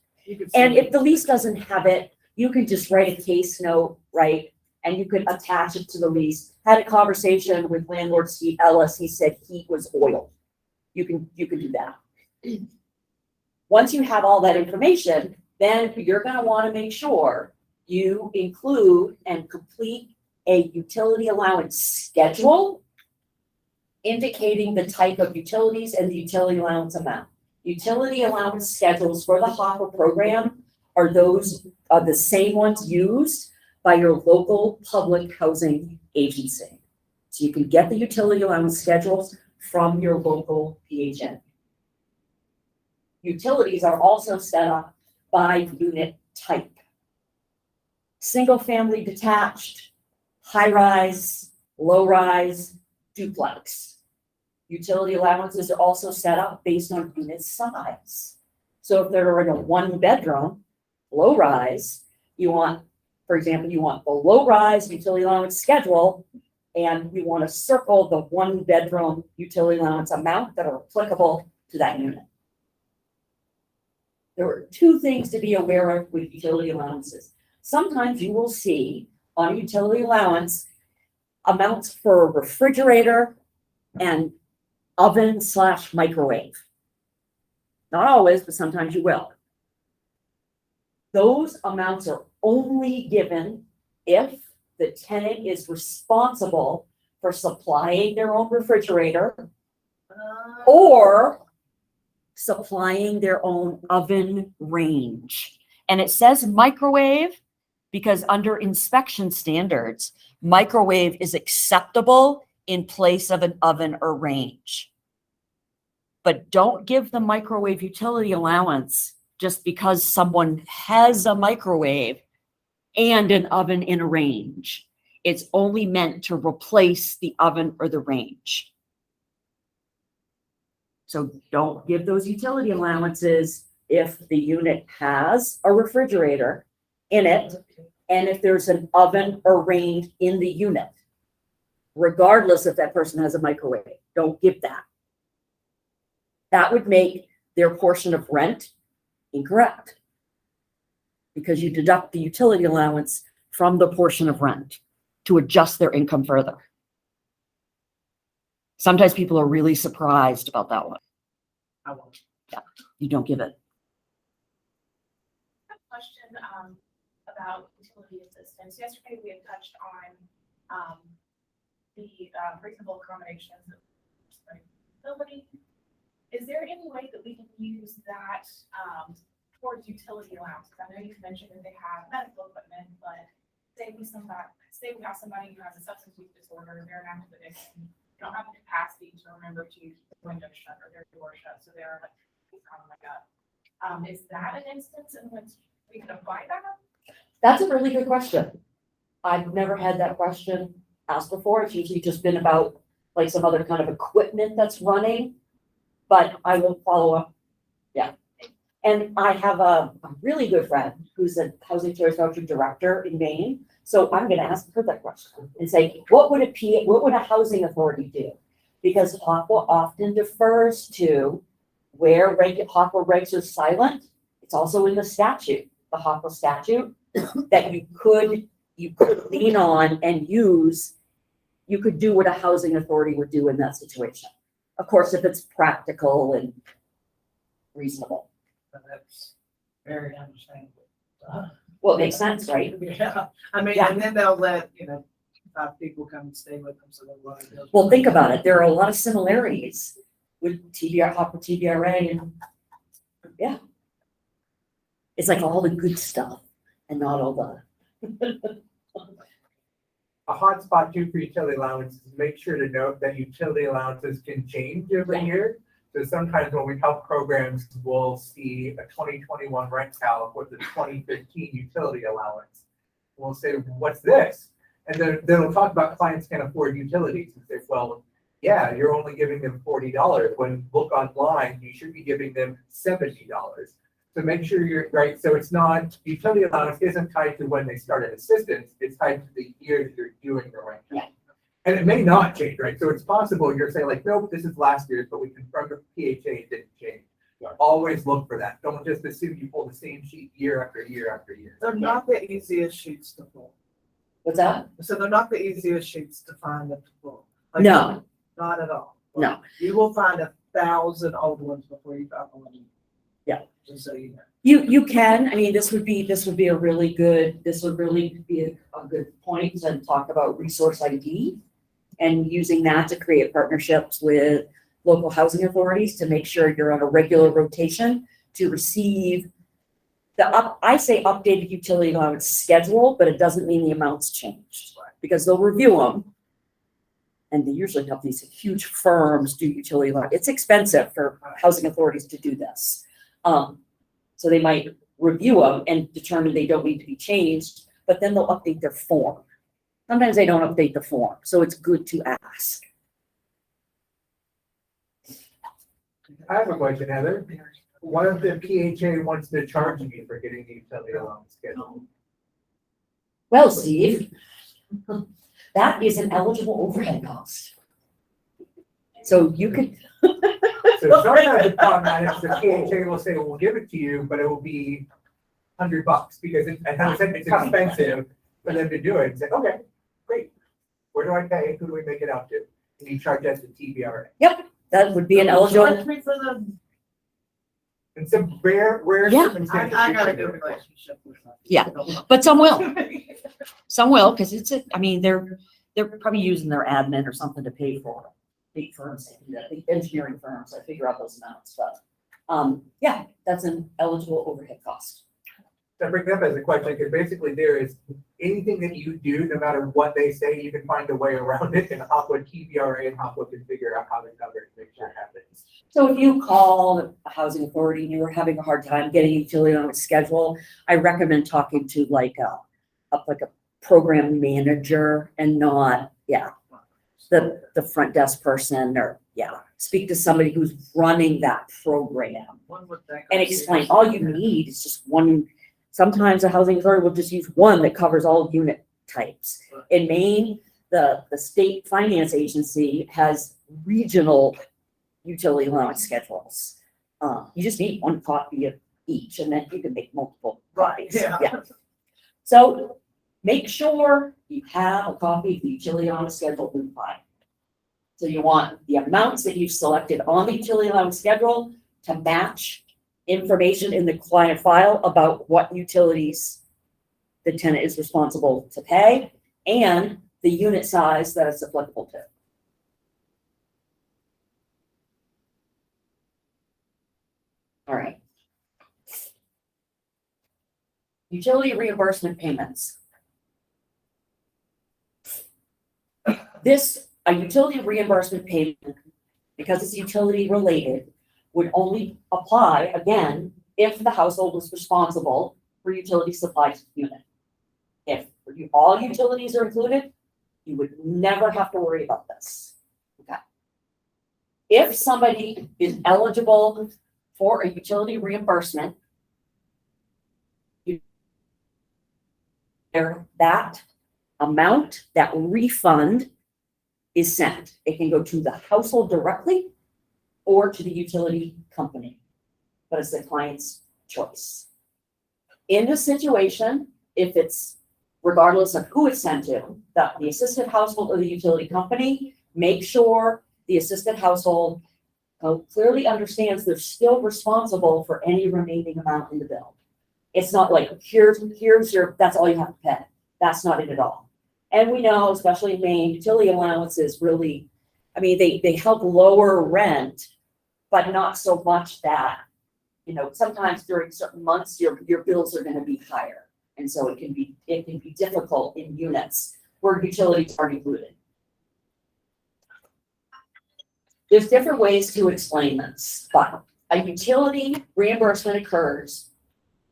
And if the lease doesn't have it, you can just write a case note, right? And you could attach it to the lease. Had a conversation with landlord Steve Ellis, he said heat was oil. You can do that. Once you have all that information, then you're gonna wanna make sure you include and complete a utility allowance schedule indicating the type of utilities and the utility allowance amount. Utility allowance schedules for the HOPWA program are the same ones used by your local public housing agency. So you can get the utility allowance schedules from your local PHN. Utilities are also set up by unit type. Single family detached, high rise, low rise, duplex. Utility allowances are also set up based on unit size. So if they're in a 1-bedroom, low rise, for example, you want the low rise utility allowance schedule, and you want to circle the 1-bedroom utility allowance amount that are applicable to that unit. There are 2 things to be aware of with utility allowances. Sometimes you will see on utility allowance amounts for a refrigerator and oven/microwave. Not always, but sometimes you will. Those amounts are only given if the tenant is responsible for supplying their own refrigerator or supplying their own oven range. And it says microwave because under inspection standards, microwave is acceptable in place of an oven or range. But don't give the microwave utility allowance just because someone has a microwave and an oven in a range. It's only meant to replace the oven or the range. So don't give those utility allowances if the unit has a refrigerator in it and if there's an oven or range in the unit, regardless if that person has a microwave. Don't give that. That would make their portion of rent incorrect because you deduct the utility allowance from the portion of rent to adjust their income further. Sometimes people are really surprised about that one. I won't. Yeah, you don't give it. A question about utility assistance. Yesterday we had touched on the reasonable accommodations of utility. Is there any way that we can use that towards utility allowances? I know you've mentioned that they have medical equipment, but say we have somebody who has a substance use disorder, they're an active addiction, they don't have the capacity to remember to keep the window shut or their door shut, so they're like, oh my God. Is that an instance in which we can apply that? That's a really good question. I've never had that question asked before. It's usually just been about like some other kind of equipment that's running, but I will follow up. Yeah. And I have a really good friend who's a housing choice voucher director in Maine. So I'm going to ask her that question and say, what would a housing authority do? Because HOPWA often defers to where HOPWA regs are silent. It's also in the statute, the HOPWA statute, that you could lean on and use. You could do what a housing authority would do in that situation. Of course, if it's practical and reasonable. But that's very understandable. Well, it makes sense, right? Yeah, I mean, Yeah. and then they'll let, 5 people come and stay with them, so they'll want to. Well, think about it. There are a lot of similarities with HOPWA, TBRA, and yeah. It's like all the good stuff and not all the. A hot spot too for utility allowances, make sure to note that utility allowances can change every year. So sometimes when we help programs, we'll see a 2021 rent calc with the 2015 utility allowance. We'll say, what's this? And then they'll talk about clients can't afford utilities and say, well, yeah, you're only giving them $40. When you look online, you should be giving them $70. So make sure you're right. So it's not, utility allowance isn't tied to when they started assistance. It's tied to the year that you're doing the rent. Yeah. And it may not change, right? So it's possible you're saying like, nope, this is last year's, but we confirmed the PHA didn't change. Always look for that. Don't just assume you pull the same sheet year after year after year. They're not the easiest sheets to pull. What's that? So they're not the easiest sheets to find and to pull. Like, No. Not at all. No. You will find 1,000 old ones before you find one. Yeah. Just so you know. You can, I mean, this would be a really good, this would really be a good point to talk about resource ID and using that to create partnerships with local housing authorities to make sure you're on a regular rotation to receive I say updated utility allowance schedule, but it doesn't mean the amounts changed because they'll review them. And they usually have these huge firms do utility allowance. It's expensive for housing authorities to do this. So they might review them and determine they don't need to be changed, but then they'll update their form. Sometimes they don't update the form, so it's good to ask. I have a question, Heather. What if the PHA wants to charge me for getting the utility allowance schedule? Well, Steve, that is an eligible overhead cost. So you could, So sometimes the problem is the PHA will say, well, we'll give it to you, but it will be $100 because it's expensive for them to do it. And say, okay, great. Where do I pay? Who do we make it out to? And you charge us the TBRA. that would be an eligible, Charge me for the, And some rare Yeah. circumstances. I got a good relationship with them. Yeah. but some will, because I mean, they're probably using their admin or something to pay for it. Big firms, that do that, big engineering firms, I figure out those amounts, but, yeah, that's an eligible overhead cost. I bring that up as a question, because basically there is anything that you do, no matter what they say, you can find a way around it, and HOPWA, TBRA, and HOPWA can figure out how to cover it, to make sure it happens. So if you call a housing authority and you're having a hard time getting a utility on a schedule, I recommend talking to like a program manager and not, the front desk person or, speak to somebody who's running that program One would think. and explain, all you need is just one. Sometimes a housing authority will just use one that covers all unit types. In Maine, the state finance agency has regional utility allowance schedules. You just need one copy of each and then you can make multiple copies. Yeah. So make sure you have a copy of the utility allowance schedule in file. So you want the amounts that you've selected on the utility allowance schedule to match information in the client file about what utilities the tenant is responsible to pay and the unit size that it's applicable to. All right. Utility reimbursement payments. A utility reimbursement payment, because it's utility related, would only apply, again, if the household was responsible for utility supply to the unit. If all utilities are included, you would never have to worry about this. Okay. If somebody is eligible for a utility reimbursement, that amount, that refund is sent. It can go to the household directly or to the utility company, but it's the client's choice. In this situation, if it's regardless of who it's sent to, the assisted household or the utility company, make sure the assisted household clearly understands they're still responsible for any remaining amount in the bill. It's not like, here's your, that's all you have to pay. That's not it at all. And we know, especially in Maine, utility allowances really, I mean, they help lower rent, but not so much that, sometimes during certain months, your bills are gonna be higher. And so it can be difficult in units where utilities aren't included. There's different ways to explain this, but a utility reimbursement occurs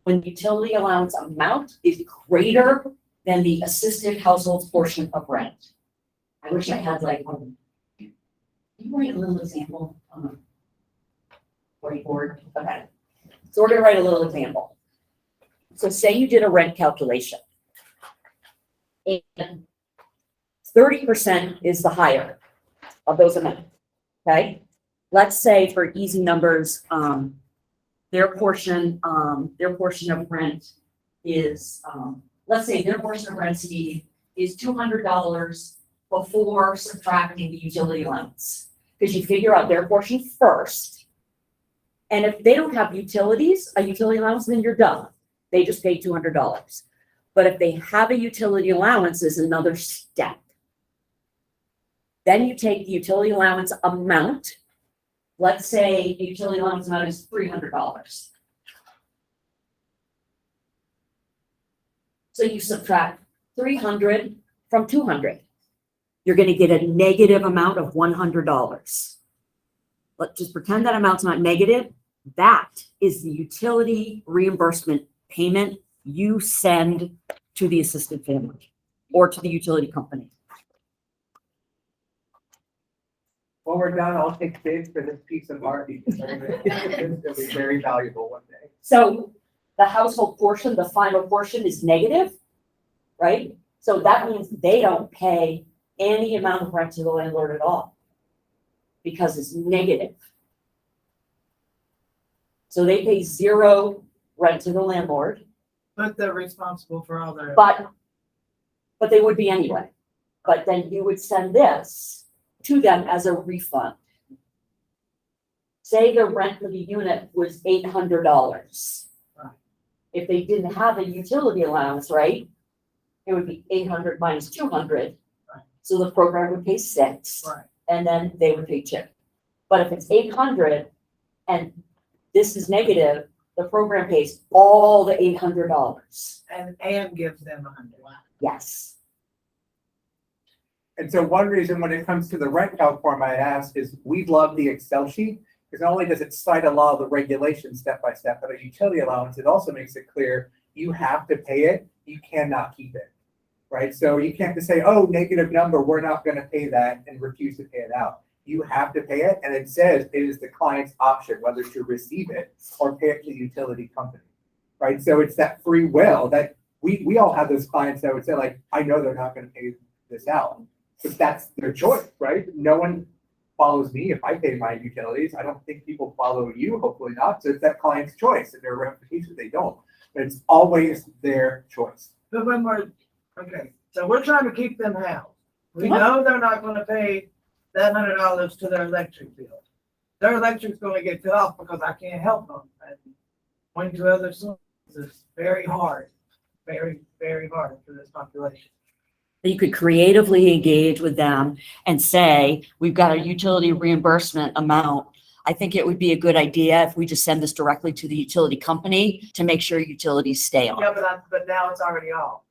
when the utility allowance amount is greater than the assisted household's portion of rent. I wish I had like one. Can you write a little example on the whiteboard? Okay. So we're gonna write a little example. So say you did a rent calculation. And 30% is the higher of those amounts, okay? Let's say for easy numbers, their portion of rent is, let's say their portion of rent, Steve, is $200 before subtracting the utility allowance. Because you figure out their portion first. And if they don't have utilities, a utility allowance, then you're done. They just pay $200. But if they have a utility allowance, is another step. Then you take the utility allowance amount. Let's say the utility allowance amount is $300. So you subtract 300 from 200. You're gonna get a negative amount of $100. Let's just pretend that amount's not negative. That is the utility reimbursement payment you send to the assisted family or to the utility company. When we're done, I'll take bids for this piece of art because it'll be very valuable one day. So the household portion, the final portion is negative, right? So that means they don't pay any amount of rent to the landlord at all because it's negative. So they pay 0 rent to the landlord, But they're responsible for all their. but they would be anyway. But then you would send this to them as a refund. Say the rent for the unit was $800. Right. If they didn't have a utility allowance, right? It would be 800 minus 200. Right. So the program would pay 6. Right. And then they would pay 2. But if it's 800 and this is negative, the program pays all the $800. And gives them 100. Yes. And so one reason when it comes to the rent calc form I asked is we love the Excel sheet because not only does it cite a lot of the regulations step by step, but a utility allowance, it also makes it clear you have to pay it, you cannot keep it, right? So you can't just say, oh, negative number, we're not going to pay that and refuse to pay it out. You have to pay it, and it says it is the client's option whether to receive it or pay it to the utility company, right? So it's that free will that we all have those clients that would say like, I know they're not going to pay this out. But that's their choice, right? No one follows me if I pay my utilities. I don't think people follow you, hopefully not. So it's that client's choice, and there are ramifications they don't. But it's always their choice. But when okay, so we're trying to keep them housed. We know they're not gonna pay that $100 to their electric bill. Their electric's gonna get cut off because I can't help them. And going to other sources is very hard, very, very hard for this population. You could creatively engage with them and say, we've got a utility reimbursement amount. I think it would be a good idea if we just send this directly to the utility company to make sure utilities stay on. Yeah, but now it's already off.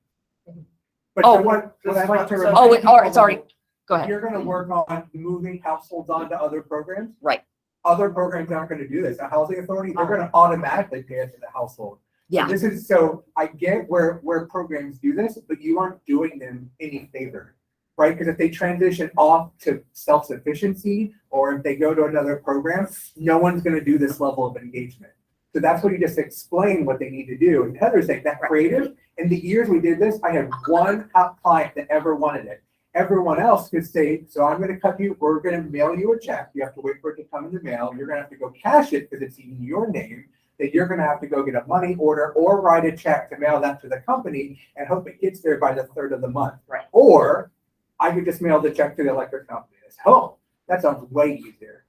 But Oh. so what I like to remind Oh, it's people already, go ahead. You're gonna work on moving households onto other programs. Right. Other programs aren't gonna do this. A housing authority, they're gonna automatically pay it to the household. Yeah. This is, so I get where programs do this, but you aren't doing them any favor, right? Because if they transition off to self-sufficiency, or if they go to another program, no one's gonna do this level of engagement. So that's what you just explain what they need to do. And Heather's like, that creative, in the years we did this, I had one client that ever wanted it. Everyone else could say, so I'm gonna cut you, we're gonna mail you a check, you have to wait for it to come in the mail, you're gonna have to go cash it because it's in your name, that you're gonna have to go get a money order or write a check to mail that to the company and hope it gets there by the 3rd of the month. Right. Or I could just mail the check to the electric company. Oh, that sounds way easier,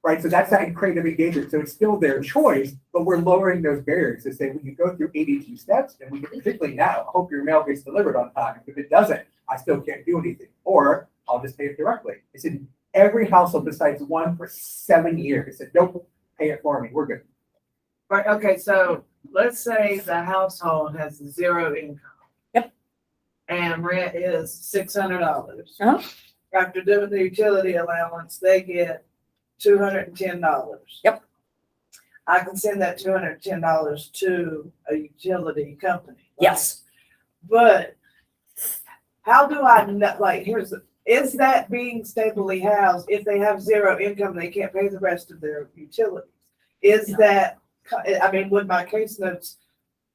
right? So that's that creative engagement. So it's still their choice, but we're lowering those barriers to say, when you go through 82 steps, and we can particularly now hope your mail gets delivered on time. If it doesn't, I still can't do anything. Or I'll just pay it directly. It's in every household besides one for 7 years. It said, nope, pay it for me. We're good. Right, okay, so let's say the household has 0 income. Yep. And rent is $600. Uh-huh. After doing the utility allowance, they get $210. Yep. I can send that $210 to a utility company. right? Yes. But how do I know, like, is that being stably housed? If they have 0 income, they can't pay the rest of their utilities. Is No. that, I mean, would my case notes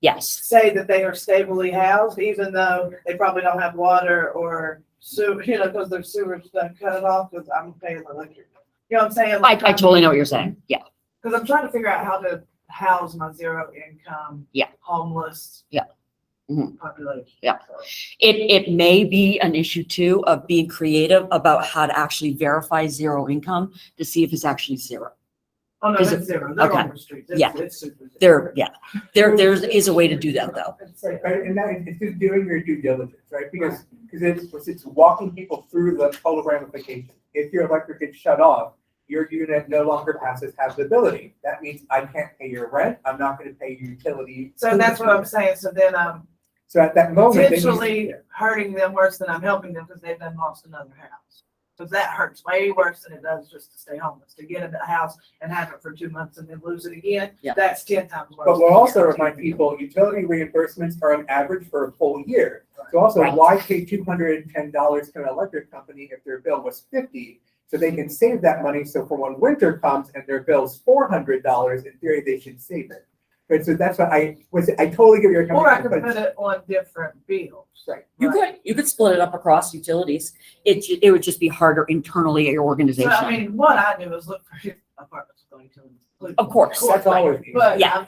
Yes. say that they are stably housed, even though they probably don't have water or sewer, because their sewer's done cut it off, because I'm paying electric. You know what I'm saying? I totally know what you're saying. Yeah. Because I'm trying to figure out how to house my zero income. Yeah. Homeless. Yeah. Mhm. Population. Yeah. It may be an issue too of being creative about how to actually verify zero income to see if it's actually zero. Oh, no, Is it's it- zero. They're okay. on the street. Yeah. It's super zero. There is a way to do that though. Right, and that, it's just doing your due diligence, right? Because it's walking people through the total ramifications. If your electric gets shut off, your unit no longer passes habitability. That means I can't pay your rent, I'm not gonna pay your utility. So that's what I'm saying. So then I'm So at that moment. then you- potentially hurting them worse than I'm helping them because they've then lost another house. Because that hurts way worse than it does just to stay homeless, to get into a house and have it for 2 months and then lose it again. Yeah. That's 10 times worse. But we'll also remind people, utility reimbursements are an average for a full year. So also, Right. why pay $210 to an electric company if their bill was $50? So they can save that money, so for when winter comes and their bill's $400, in theory, they should save it. But so that's what I totally give you a. Or I could put it on different bills. Right. You could split it up across utilities. It would just be harder internally at your So organization. I mean, what I do is look for apartments going to include. Of course. That's always. But Yeah. I'm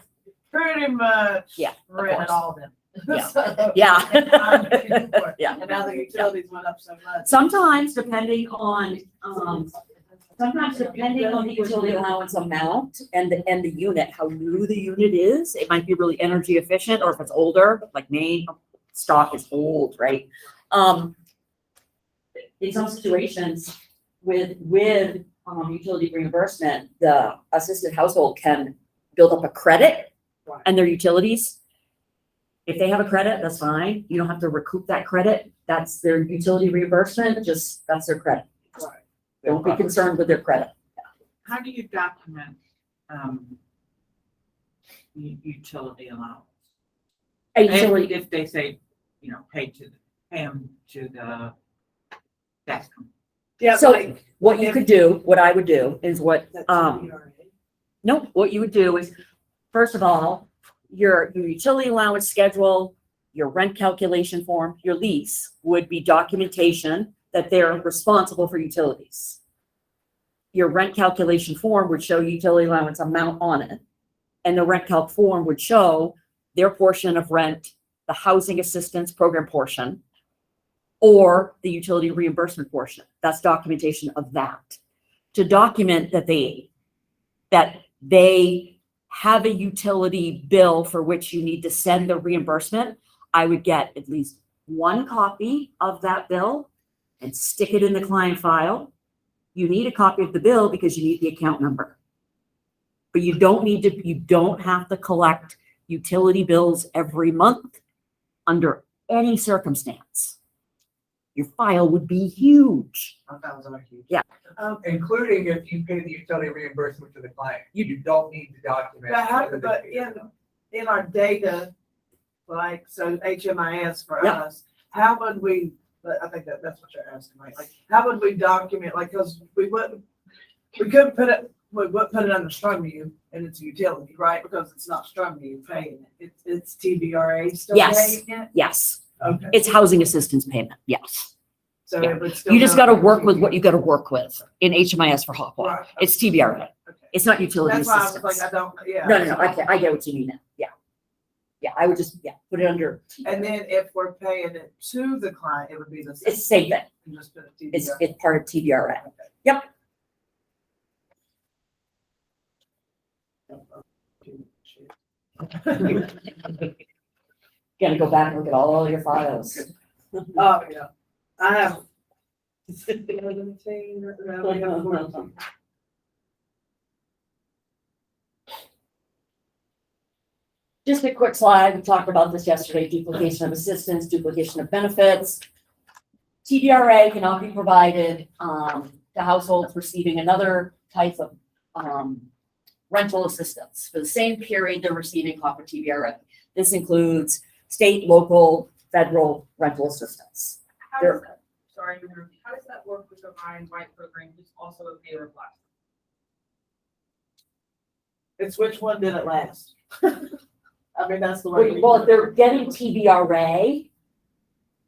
pretty much Yeah, renting course. all of them. Yeah. So, Yeah. I'm paying for it. Yeah. And now the utilities went up so much. Sometimes depending on the utility allowance amount and the unit, how new the unit is, it might be really energy efficient, or if it's older, like Maine stock is old, right? In some situations with utility reimbursement, the assisted household can build up a credit and their utilities. If they have a credit, that's fine. You don't have to recoup that credit. That's their utility reimbursement, that's their credit. Don't be concerned with their credit. How do you document, utility allowance? A utility, If they say, pay them to the gas company. Yeah. So, like, what you could do, what I would do is what, that's TBRA. no, what you would do is, first of all, your utility allowance schedule, your rent calculation form, your lease would be documentation that they're responsible for utilities. Your rent calculation form would show utility allowance amount on it. And the rent calc form would show their portion of rent, the housing assistance program portion, or the utility reimbursement portion. That's documentation of that. To document that they have a utility bill for which you need to send the reimbursement, I would get at least one copy of that bill and stick it in the client file. You need a copy of the bill because you need the account number. But you don't have to collect utility bills every month under any circumstance. Your file would be huge. Yeah. Including if you pay the utility reimbursement to the client. You don't need to document. But in our data, like, so HMIS for Yeah. us, how would we, I think that's what you're asking, right? Like, how would we document, like, cause we wouldn't put it under strong view and it's a utility, right? Because it's not strong view paying it. It's TBRA still Yes. paying it? Yes, Okay. it's housing assistance payment, yes. So Yeah. it would still. You just go gotta to work with what TBRA. you gotta work with in HMIS for HOPWA. Right. It's TBRA. Okay. It's not utility That's why I was like, assistance. I don't, yeah. No, I get what you mean now, yeah. Yeah, I would just, put it under, And then if we're paying it to the client, it would be the same. it's the same thing. You just put it It's TBRA. part of TBRA. Okay. Yep. Gotta go back and look at all your files. Oh, yeah. I have. Just a quick slide, we talked about this yesterday, duplication of assistance, duplication of benefits. TBRA cannot be provided to households receiving another type of rental assistance for the same period they're receiving HOPWA TBRA. This includes state, local, federal rental assistance. How does that, sorry, how does that work with the Ryan White program, who's also a pay request? It's which one did it last? I mean, that's the way. Well, if they're getting TBRA,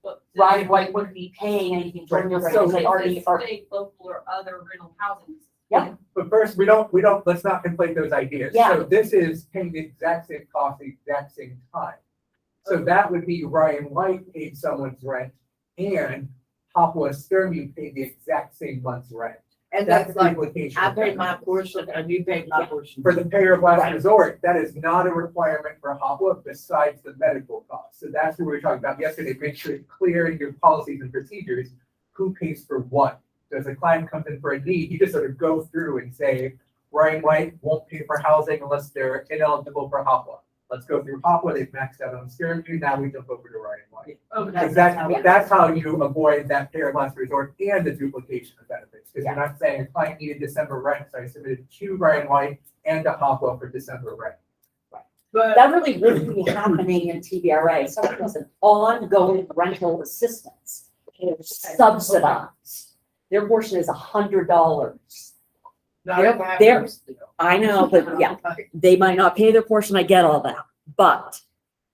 But Ryan White wouldn't be paying anything Right, during the, So so they already it's are. state, local, or other rental housing. Yeah. But first, let's not conflate those ideas. Yeah. So this is paying the exact same cost, the exact same time. So that would be Ryan White paid someone's rent and HOPWA Sturmy paid the exact same month's rent. And That's that's the like, implication. I of paid that. my portion and you paid my portion. For the payer of last Right. resort, that is not a requirement for HOPWA besides the medical cost. So that's what we were talking about yesterday. Make sure it's clear in your policies and procedures, who pays for what. So if a client comes in for a need, you just sort of go through and say, Ryan White won't pay for housing unless they're ineligible for HOPWA. Let's go through HOPWA, they've maxed out on Stern, now we jump over to Ryan White. Because that's how you avoid that payer of last resort and the duplication of benefits. Because you're not saying a client needed December rent, so I submitted to Ryan White and to HOPWA for December rent. But That really wouldn't be happening in TBRA. Someone has an ongoing rental assistance. They're subsidized. Their portion is $100. They're- I know, but yeah, they might not pay their portion. I get all that. But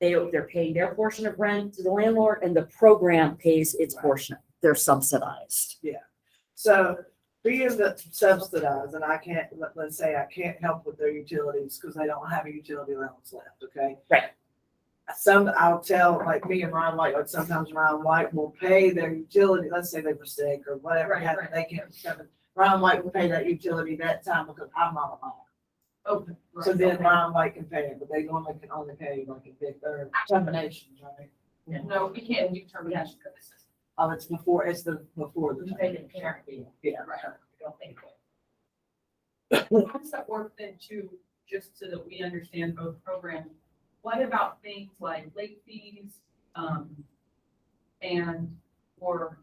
they're paying their portion of rent to the landlord and the program pays its portion. They're subsidized. So being that subsidized, and I can't, let's say I can't help with their utilities because they don't have a utility allowance left, okay? Right. I'll tell, like me and Ryan White, like sometimes Ryan White will pay their utility, let's say they were sick or whatever, Right, happened, right. they can't come in. Ryan White will pay that utility that time because I'm not on. Okay. So then okay. Ryan White can pay it, but they normally can only pay like a big, or terminations, right? No, we can't do termination for this. Oh, it's before the. We pay the parent fee. Yeah. Right. Don't think it. How does that work then too, just so that we understand both programs? What about things like late fees, and, or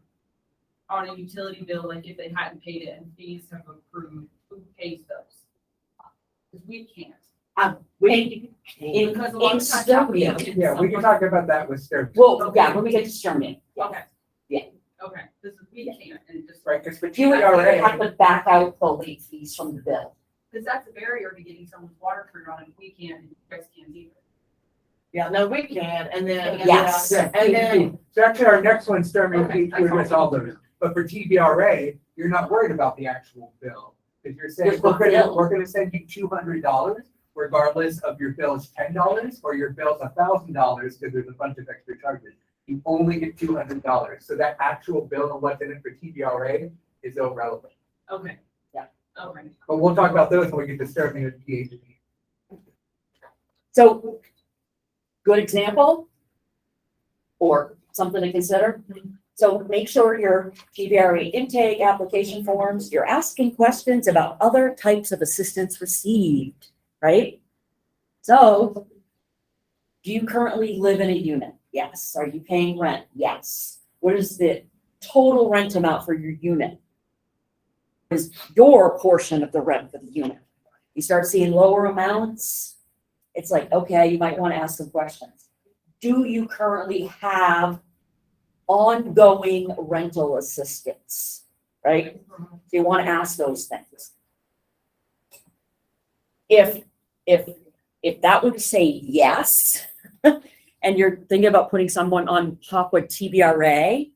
on a utility bill, like if they hadn't paid it and fees have accrued, who pays those? Because we can't. Because a lot of times. Yeah, we can talk about that with Stern. Well, yeah, when we get to Sherman. Okay. Yeah. Okay, this is, we can't, and just, Right, because for You would have TBRA, to back out the late fees from the bill. because that's a barrier to getting someone's water turned on, and we can't, and you guys can't either. Yeah, no, we can, and then. Yes. yeah, And then, so actually our next one, Stern, Okay, we address all those. But for TBRA, you're not worried about the actual bill. Because you're saying, There's no bill. we're gonna send you $200 regardless of your bill is $10 or your bill's $1,000 because there's a bunch of extra charges. You only get $200. So that actual bill and what's in it for TBRA is irrelevant. Okay. Yeah. Okay. But we'll talk about those when we get to Stern and PhD. So, good example or something to consider. So make sure your TBRA intake application forms, you're asking questions about other types of assistance received, right? So, do you currently live in a unit? Yes. Are you paying rent? Yes. What is the total rent amount for your unit? Is your portion of the rent for the unit? You start seeing lower amounts, it's like, okay, you might want to ask some questions. Do you currently have ongoing rental assistance, right? So you want to ask those things. If that would say yes, and you're thinking about putting someone on HOPWA TBRA,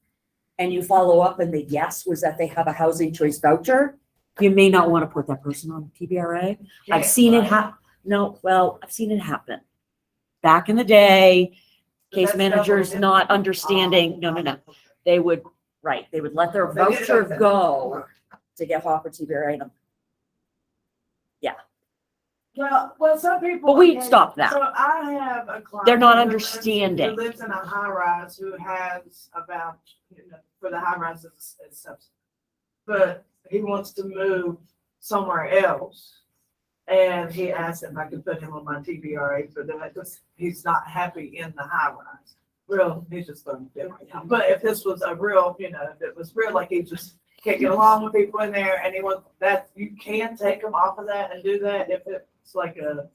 and you follow up and the yes was that they have a housing choice voucher, you may not want to put that person on TBRA. I've seen it I've seen it happen. Back in the day, case managers not understanding, no. They would let their They did it voucher like that. go to get HOPWA TBRA. Well, some people. But we stopped that. So I have a client. They're not who understanding. lives in a high rise who has about, for the high rise it's subsidized. But he wants to move somewhere else. And he asked if I could put him on my TBRA for that, because he's not happy in the high rise. Real, he's just throwing it right now. But if this was a real, if it was real, like he just can't get along with people in there and he wants that, you can take him off of that and do that if it's like a.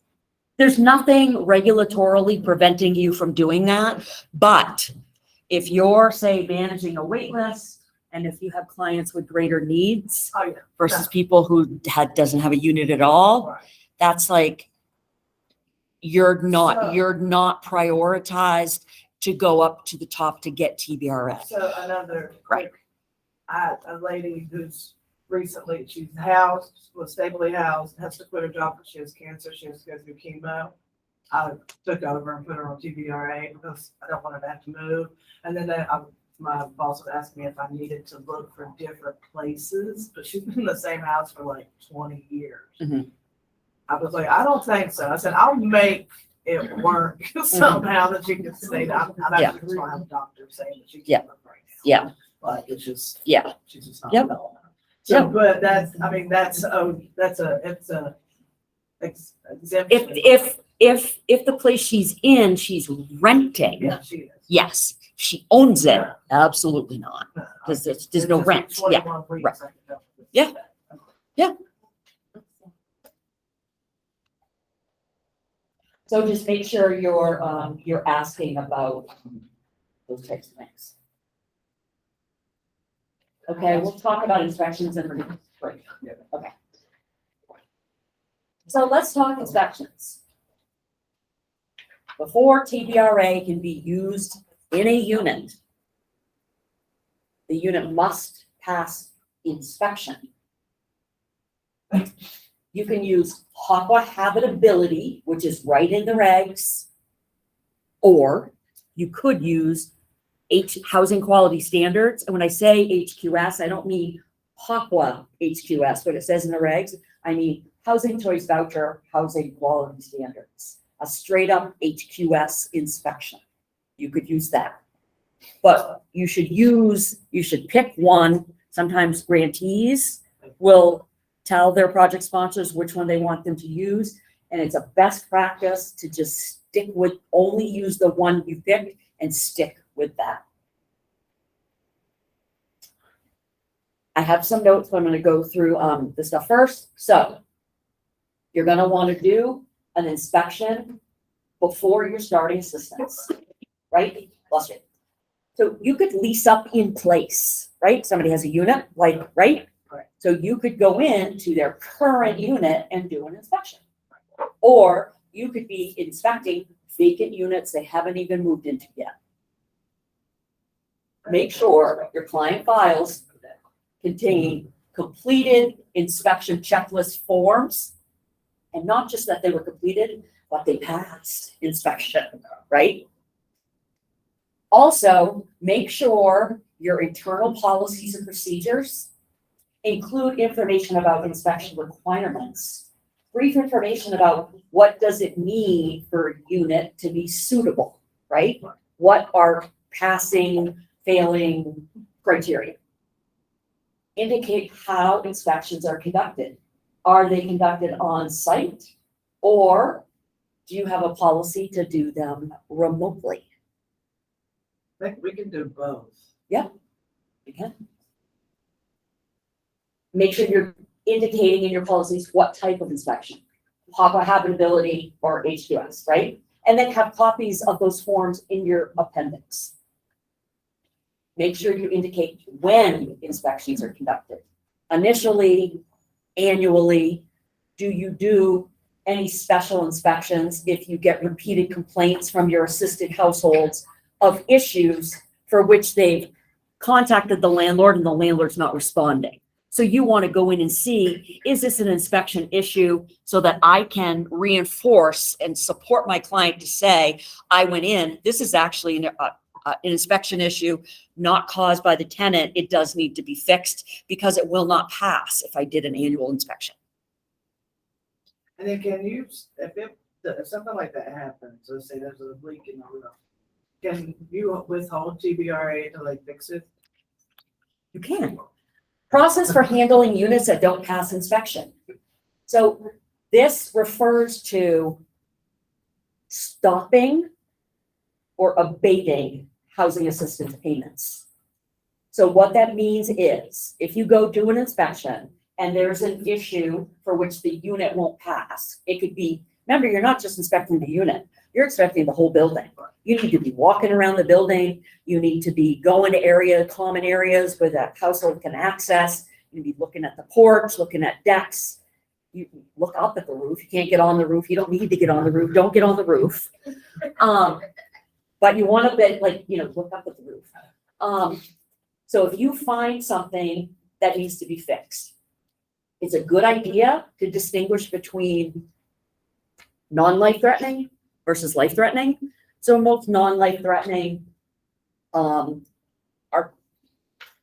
There's nothing regulatorily preventing you from doing that, but if you're, say, managing a wait list, and if you have clients with greater needs Oh, yeah. versus people who doesn't have a unit at all, Right. that's like, you're So- not prioritized to go up to the top to get TBRA. So another. Right. A lady who's recently, she's housed, was stably housed, has to quit her job because she has cancer, she has to go through chemo. I took over and put her on TBRA because I don't want her to have to move. And then my boss would ask me if I needed to look for different places, but she's been in the same house for like 20 years. Mhm. I was like, I don't think so. I said, I'll make it work somehow that she can stay. I'm Yeah. actually just gonna have a doctor saying that she Yeah. can't live right now. Yeah. But it's just, Yeah. she's just not Yep. well. So, Yep. but it's a exemption. If the place she's in, she's renting, Yeah, she is. yes. She owns it, absolutely not. No, Because there's it's no just rent, yeah. 21 weeks, right. I can tell you. Yeah. Yeah. So just make sure you're asking about those types of things. Okay, we'll talk about inspections in a break. Okay. So let's talk inspections. Before TBRA can be used in a unit, the unit must pass inspection. You can use HOPWA habitability, which is right in the regs, or you could use housing quality standards. And when I say HQS, I don't mean HOPWA HQS, what it says in the regs. I mean housing choice voucher, housing quality standards, a straight up HQS inspection. You could use that. But you should pick one. Sometimes grantees will tell their project sponsors which one they want them to use. And it's a best practice to just only use the one you picked and stick with that. I have some notes, but I'm going to go through the stuff first. So you're going to want to do an inspection before you're starting assistance, right? Bless you. So you could lease up in place, right? Somebody has a unit, like, right? Right. So you could go into their current unit and do an inspection. Or you could be inspecting vacant units they haven't even moved into yet. Make sure your client files contain completed inspection checklist forms. And not just that they were completed, but they passed inspection, right? Also, make sure your internal policies and procedures include information about inspection requirements. Brief information about what does it mean for a unit to be suitable, right? What are passing, failing criteria? Indicate how inspections are conducted. Are they conducted on site, or do you have a policy to do them remotely? I think we can do both. Okay. Make sure you're indicating in your policies what type of inspection, HOPWA habitability or HQS, right? And then have copies of those forms in your appendix. Make sure you indicate when inspections are conducted. Initially, annually, do you do any special inspections if you get repeated complaints from your assisted households of issues for which they've contacted the landlord and the landlord's not responding? So you want to go in and see, is this an inspection issue so that I can reinforce and support my client to say, I went in, this is actually an inspection issue not caused by the tenant. It does need to be fixed because it will not pass if I did an annual inspection. And then can you, if something like that happens, let's say there's a leak in the roof, can you withhold TBRA to like fix it? You can. Process for handling units that don't pass inspection. So this refers to stopping or abating housing assistance payments. So what that means is if you go do an inspection and there's an issue for which the unit won't pass, it could be, remember, you're not just inspecting the unit, you're inspecting the whole building. You need to be walking around the building. You need to be going to common areas where that household can access. You need to be looking at the porch, looking at decks. You look up at the roof. You can't get on the roof. You don't need to get on the roof. Don't get on the roof. But you want to be look up at the roof. So if you find something that needs to be fixed, it's a good idea to distinguish between non-life threatening versus life threatening. So most non-life threatening, are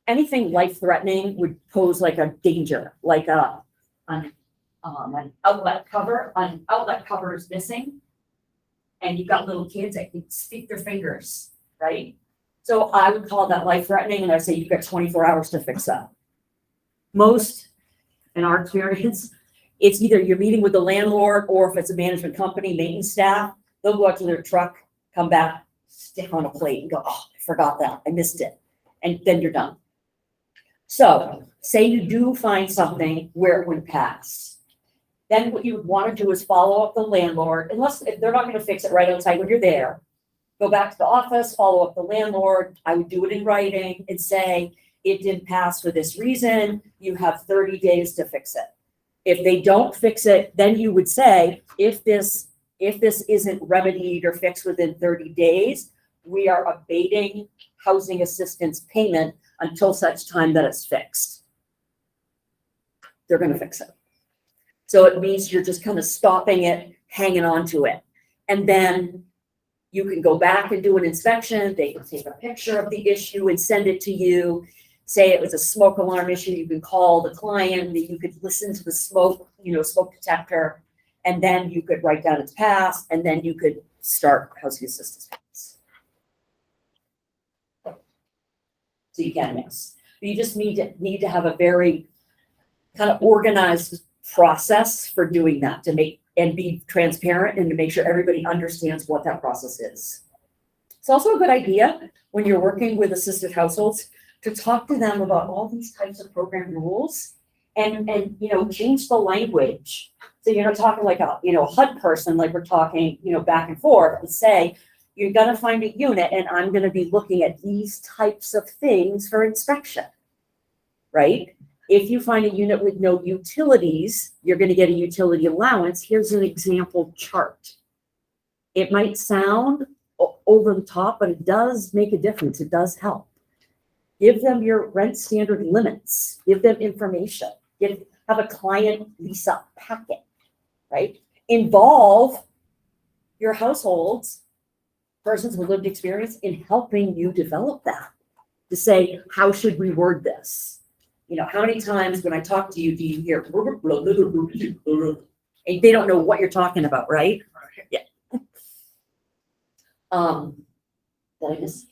anything life threatening would pose like a danger, like an outlet cover is missing. And you've got little kids that can stick their fingers, right? So I would call that life threatening, and I'd say you've got 24 hours to fix that. Most, in our experience, it's either you're meeting with the landlord, or if it's a management company, maintenance staff, they'll go out to their truck, come back, stick on a plate and go, oh, I forgot that, I missed it. And then you're done. So say you do find something where it would pass. Then what you would want to do is follow up the landlord, if they're not going to fix it right on site when you're there. Go back to the office, follow up the landlord. I would do it in writing and say, it didn't pass for this reason. You have 30 days to fix it. If they don't fix it, then you would say, if this isn't remedied or fixed within 30 days, we are abating housing assistance payment until such time that it's fixed. They're going to fix it. So it means you're just kind of stopping it, hanging on to it. And then you can go back and do an inspection. They can take a picture of the issue and send it to you. Say it was a smoke alarm issue, you can call the client, you could listen to the smoke, smoke detector, and then you could write down its past, and then you could start housing assistance payments. So you can mix. But you just need to have a very kind of organized process for doing that, to make and be transparent and to make sure everybody understands what that process is. It's also a good idea when you're working with assisted households to talk to them about all these types of program rules and change the language. So you're not talking like a HUD person, like we're talking, back and forth, and say, you're gonna find a unit and I'm gonna be looking at these types of things for inspection, right? If you find a unit with no utilities, you're gonna get a utility allowance. Here's an example chart. It might sound over the top, but it does make a difference. It does help. Give them your rent standard limits. Give them information. Have a client lease up packet, right? Involve your households, persons with lived experience, in helping you develop that. To say, how should we word this? How many times when I talk to you, do you hear, and they don't know what you're talking about, right? Yeah. Did I miss?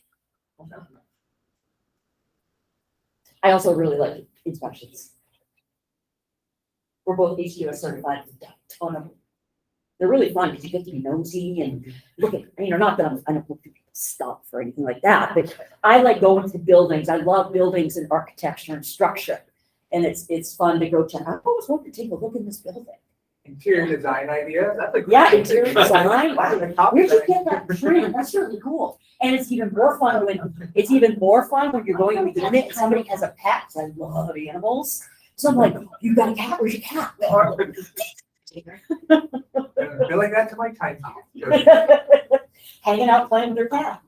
I also really like inspections. We're both HQS certified. They're really fun because you get to be nosy and look at, not that I don't look at people's stuff or anything like that, but I like going to buildings. I love buildings and architecture and structure. And it's fun to go check. I always want to take a look in this building. Interior design ideas, that's a great. Yeah, interior design. Wow. Where'd you get that tree? That's really cool. And it's even more fun when you're going to the unit and somebody has a pet. I love animals. So I'm like, you got a cat? Where's your cat? I feel like that's my time. Hanging out playing with their cat.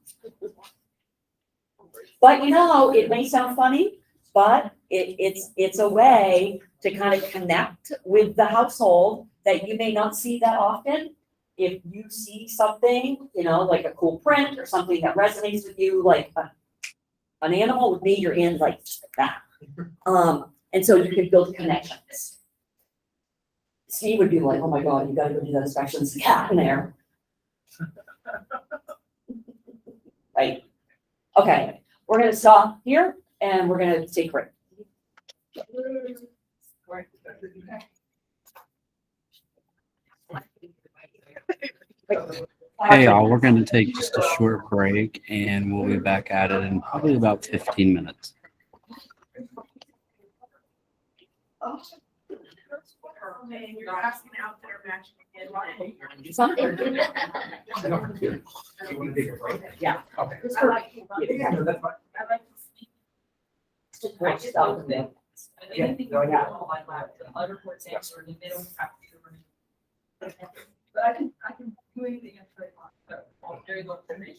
But it may sound funny, but it's a way to kind of connect with the household that you may not see that often. If you see something, like a cool print or something that resonates with you, like an animal, with me, you're in like just like that. And so you can build connections. Steve would be like, oh my God, you gotta go do that inspection. There's a cat in there. Right. Okay, we're gonna stop here and we're gonna take a break. Hey y'all, we're going to take just a short break and we'll be back at it in probably about 15 minutes. And you're asking out that are matching in line. Yeah. Okay. I like. Yeah, no, that's fine. I like to speak. Great stuff. And Yeah, anything no, you yeah. do, like other reports answered, and they don't have to. But I can do anything in trademark, so very low for me.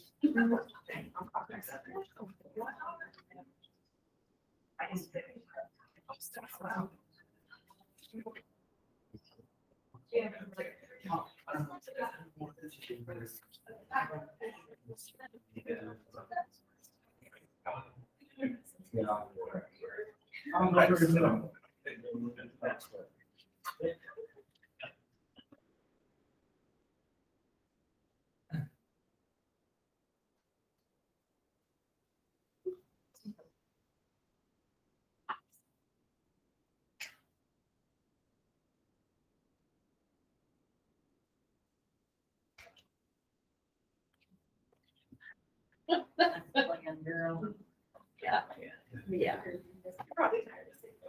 Yeah. Yeah.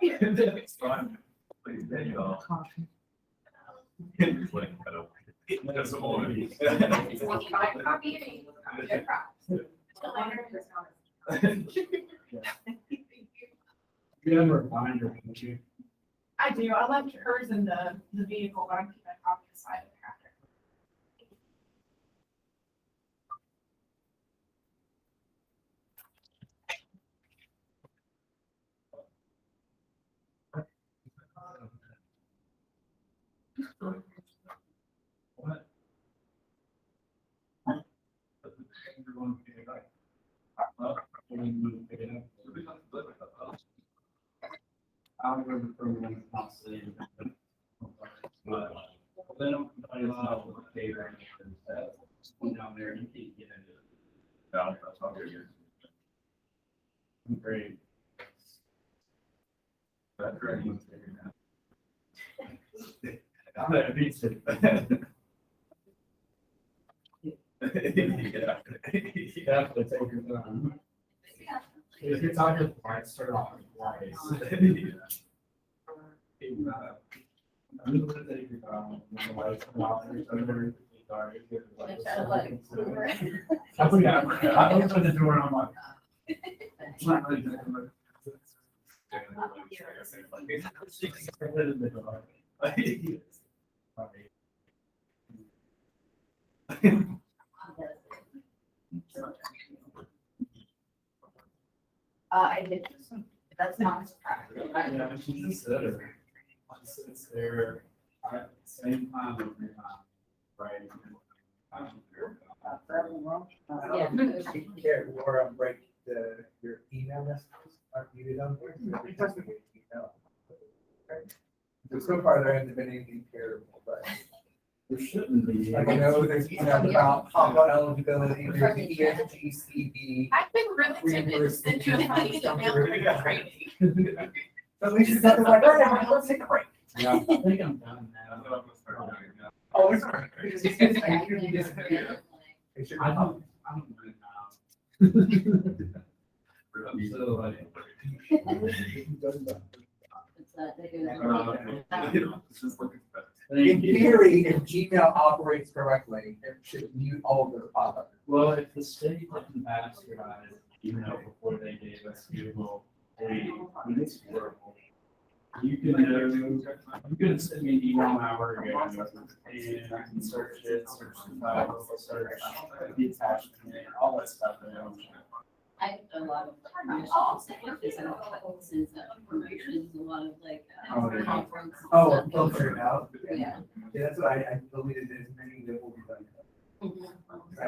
It's fun. Please, there you go. That's all it is. You have a reminder, don't you? I do, I left hers in the vehicle, but I'm keeping a copy aside of the traffic. I remember from when I was saying. They don't complain about what they are, down there, you can't get into it. No, that's not good. Great. That's great. I'm at a beach. Yeah. Definitely take your time. If you're talking white, start off with white. I'm gonna take your time. My wife's daughter, so they're dark. I open the door and I'm like. It's not really good. I did, that's not a surprise. Yeah, she's a sitter. Sits there at the same time every time, right? Here, Laura, break your email messages, are muted on there? So far, there hasn't been anything terrible, but There shouldn't be. like, I know there's emails about HOPWA eligibility, there's the ESGCB. I've been really tempted to send you a funny email for your training. At least it's not like, all right, let's take a break. Yeah, I think I'm done now. Oh, it's all right. It's just- you just- it should be I up. don't know now. So like. In theory, if Gmail operates correctly, it should mute all of their pop-up. Well, if the state didn't bastardize email before they gave us Google, it's horrible. You can send me an email an hour ago, and I can search it, search the files, search the attachment, all that stuff. I have a lot of information, since information, a lot of like. Oh, yeah. Conference. Oh, stuff. filter it out. Yeah. Yeah, that's why I deleted as many that will be done. Mhm. I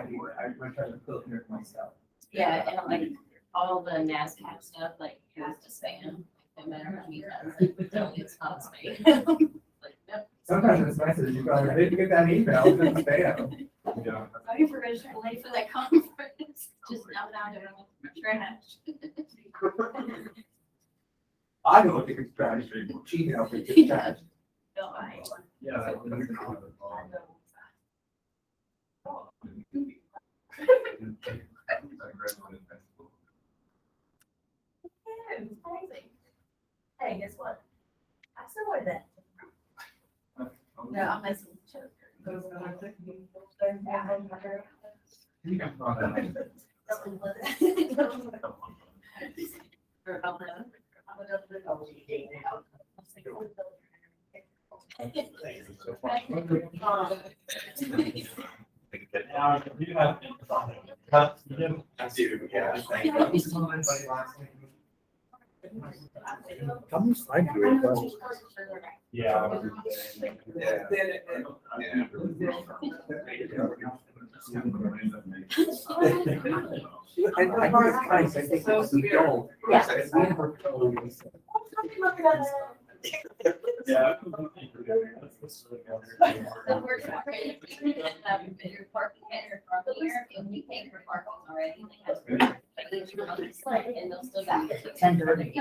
try to filter it myself. Yeah, and like all the NASCAR stuff, like goes to spam. No matter how many times I tell you it's not spam. Like, yep. Sometimes it's message, you go, I didn't get that email, it's spam. Yeah. Sorry for registering late for that conference. Just now found it on my trash. I don't think it's trash, Gmail thinks it's trash. No, I. Yeah. that was kind of a problem. It's amazing. Hey, guess what? I still that. No, I'm messing with you. You can probably- Now, if you have. I do, yeah. Come find you. Yeah. And I think it's nice, I think if we don't. Yeah. if we propose- Yeah. So we're trying to have your parking here, and we pay for parking already. And they'll still back it. Tender. Let's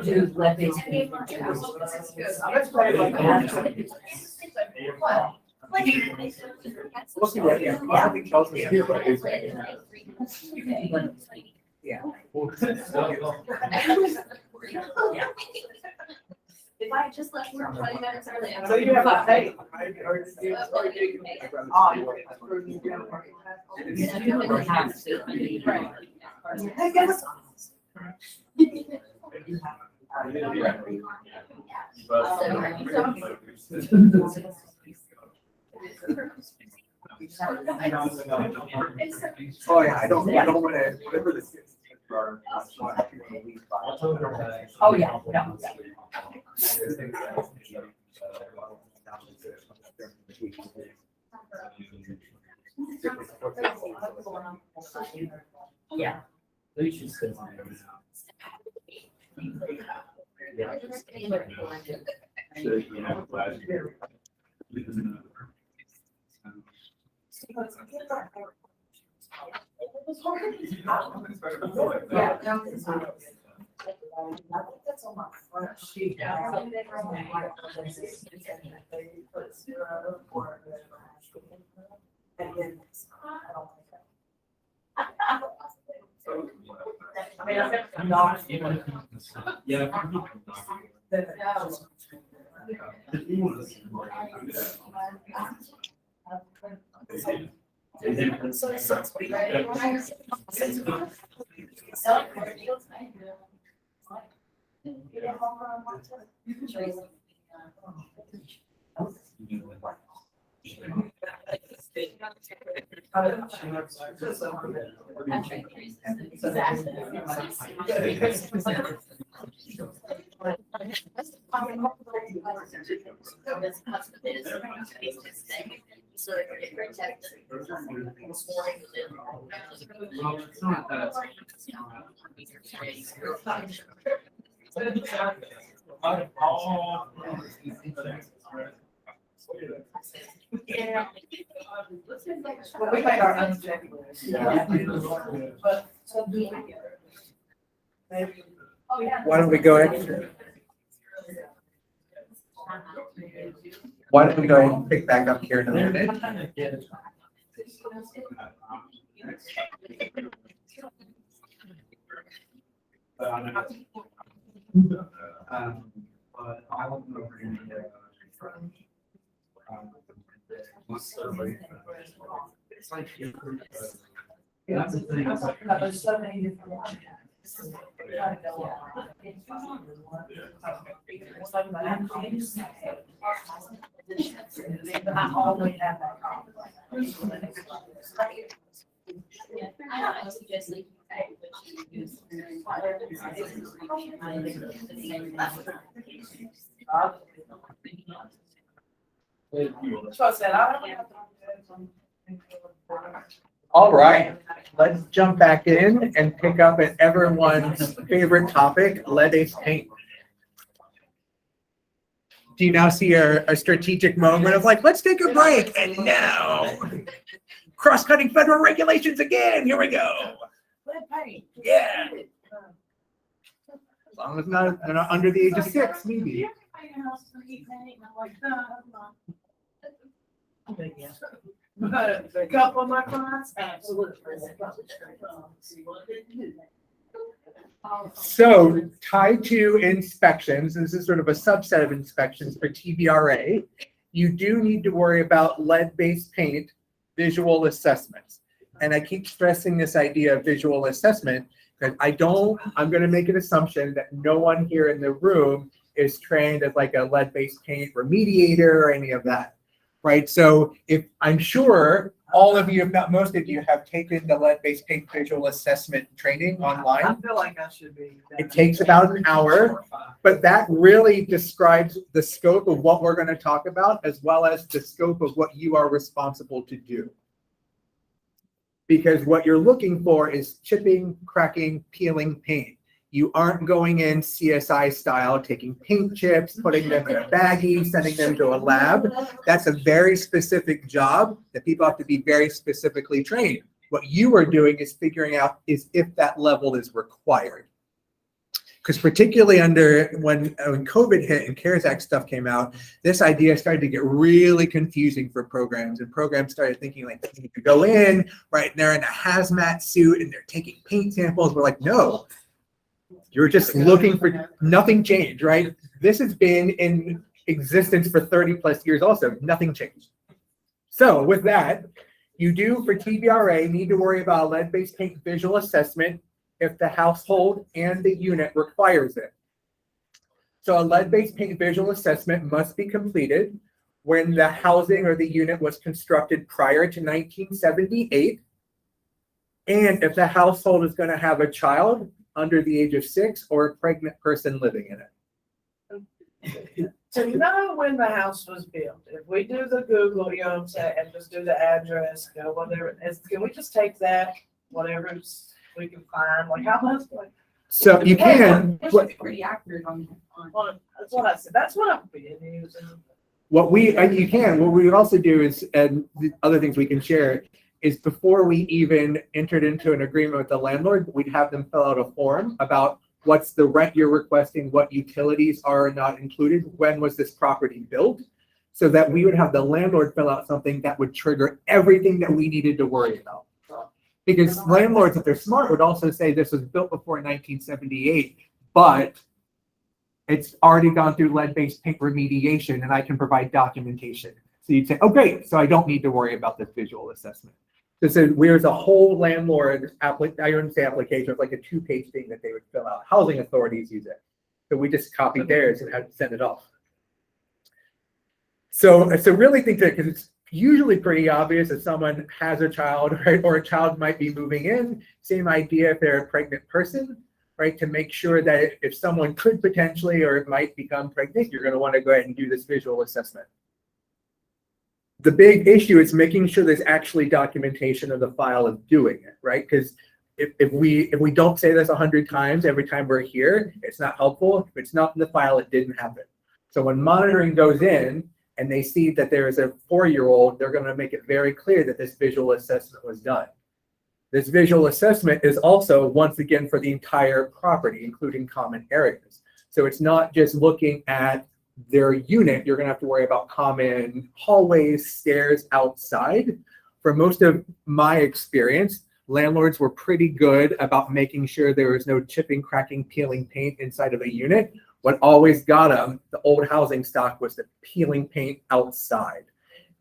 do lead-based paint. Let's try it like that. We'll see what, yeah, I think Chelsea's here, but it's. Yeah. If I just left work 20 minutes early. I So you have to pay. You really have to. Oh, yeah, I don't wanna, whatever this is. Oh, yeah, no, yeah. They should say. That's on my front sheet. And then. I mean, I'm not. Yeah. Well, we made our own January. But. Maybe. Why don't we go ahead? Why don't we go ahead and pick back up here in a minute? But I don't know. It's like. That's the thing. It's like- There's so many different ones. I always have that conversation. I suggest leaving. So I said, I don't have All right, let's jump back in and pick up at everyone's favorite topic, lead-based paint. Do you now see a strategic moment of like, let's take a break, and now cross-cutting federal regulations again, here we go. lead paint. Yeah. As long as not, they're not under the age of 6, maybe. But a couple of my clients, absolutely. So tied to inspections, this is sort of a subset of inspections for TBRA, you do need to worry about lead-based paint visual assessments. And I keep stressing this idea of visual assessment because I'm going to make an assumption that no one here in the room is trained as like a lead-based paint remediator or any of that, right? So if I'm sure all of you, if not most of you, have taken the lead-based paint visual assessment training I online. feel like I should be. It takes about an hour, but that really describes the scope of what we're going to talk about, as well as the scope of what you are responsible to do. Because what you're looking for is chipping, cracking, peeling paint. You aren't going in CSI style, taking paint chips, putting them in a baggie, sending them to a lab. That's a very specific job that people have to be very specifically trained. What you are doing is figuring out is if that level is required. Because particularly when COVID hit and CARES Act stuff came out, this idea started to get really confusing for programs, and programs started thinking like they need to go in, right? And they're in a hazmat suit and they're taking paint samples. We're like, no. You're just looking for nothing changed, right? This has been in existence for 30 plus years also, nothing changed. So with that, you do for TBRA need to worry about a lead-based paint visual assessment if the household and the unit requires it. So a lead-based paint visual assessment must be completed when the housing or the unit was constructed prior to 1978. And if the household is going to have a child under the age of 6 or a pregnant person living in it. To know when the house was built, if we do the Google, you know what I'm saying, and just do the address, go whatever it is, can we just take that, whatever we can find, like how much, like. So you can. It's pretty accurate on. Well, that's what I said, that's what I've been using. What we would also do is, and the other things we can share, is before we even entered into an agreement with the landlord, we'd have them fill out a form about what's the rent you're requesting, what utilities are not included, when was this property built, so that we would have the landlord fill out something that would trigger everything that we needed to worry about. Because landlords, if they're smart, would also say this was built before 1978, but it's already gone through lead-based paint remediation and I can provide documentation. So you'd say, oh great, so I don't need to worry about this visual assessment. So there's a whole landlord, I wouldn't say application, it's like a 2-page thing that they would fill out. Housing authorities use it. So we just copied theirs and had to send it off. So really think that, because it's usually pretty obvious if someone has a child, right, or a child might be moving in, same idea if they're a pregnant person, right, to make sure that if someone could potentially or might become pregnant, you're going to want to go ahead and do this visual assessment. The big issue is making sure there's actually documentation of the file of doing it, right? Because if we don't say this 100 times every time we're here, it's not helpful. If it's not in the file, it didn't happen. So when monitoring goes in and they see that there is a 4-year-old, they're going to make it very clear that this visual assessment was done. This visual assessment is also, once again, for the entire property, including common areas. So it's not just looking at their unit, you're going to have to worry about common hallways, stairs outside. For most of my experience, landlords were pretty good about making sure there was no chipping, cracking, peeling paint inside of a unit. What always got them, the old housing stock, was the peeling paint outside.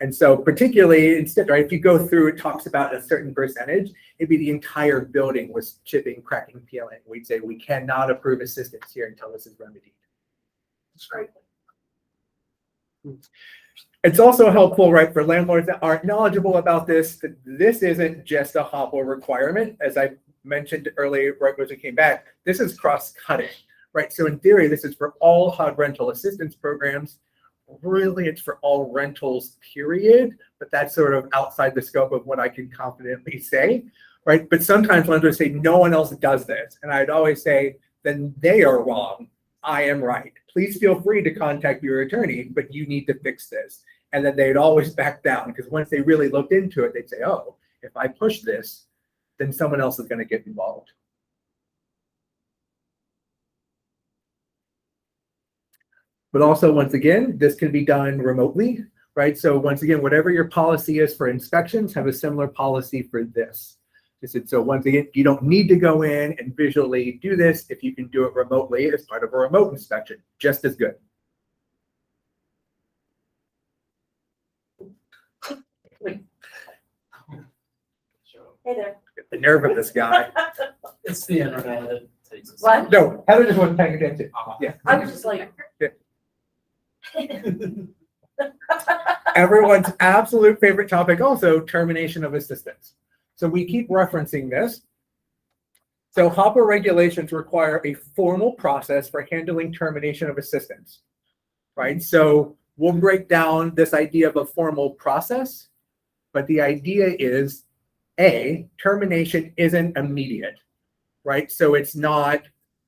And so particularly, instead, right, if you go through, it talks about a certain percentage, it'd be the entire building was chipping, cracking, peeling. We'd say we cannot approve assistance here until this is remedied. That's great. It's also helpful, right, for landlords that aren't knowledgeable about this, that this isn't just a HOPWA requirement. As I mentioned earlier, right, when we came back, this is cross-cutting, right? So in theory, this is for all HUD rental assistance programs. Really, it's for all rentals, period, but that's sort of outside the scope of what I can confidently say, right? But sometimes landlords say, no one else does this. And I'd always say, then they are wrong. I am right. Please feel free to contact your attorney, but you need to fix this. And then they'd always back down, because once they really looked into it, they'd say, oh, if I push this, then someone else is going to get involved. But also, once again, this can be done remotely, right? So once again, whatever your policy is for inspections, have a similar policy for this. So once again, you don't need to go in and visually do this if you can do it remotely as part of a remote inspection, just as good. Hey there. The nerve of this guy. It's the internet. It takes us. What? No, Heather just wasn't paying attention. Yeah. I was just like, Everyone's absolute favorite topic also, termination of assistance. So we keep referencing this. So HOPWA regulations require a formal process for handling termination of assistance, right? So we'll break down this idea of a formal process, but the idea is termination isn't immediate, right? So it's not,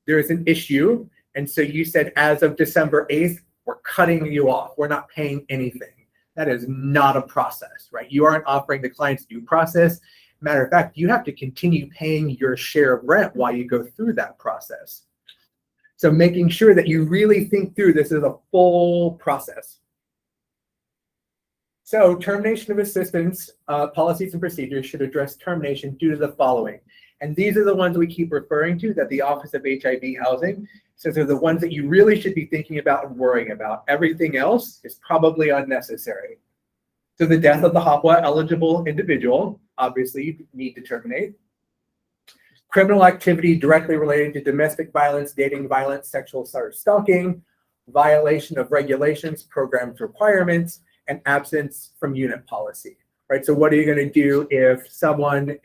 there's an issue. And so you said, as of December 8th, we're cutting you off. We're not paying anything. That is not a process, right? You aren't offering the client's due process. Matter of fact, you have to continue paying your share of rent while you go through that process. So making sure that you really think through this is a full process. So termination of assistance policies and procedures should address termination due to the following. And these are the ones we keep referring to that the Office of HIV Housing says are the ones that you really should be thinking about and worrying about. Everything else is probably unnecessary. So the death of the HOPWA eligible individual, obviously you need to terminate. Criminal activity directly related to domestic violence, dating violence, sexual stalking, violation of regulations, programs, requirements, and absence from unit policy, right? So what are you going to do if someone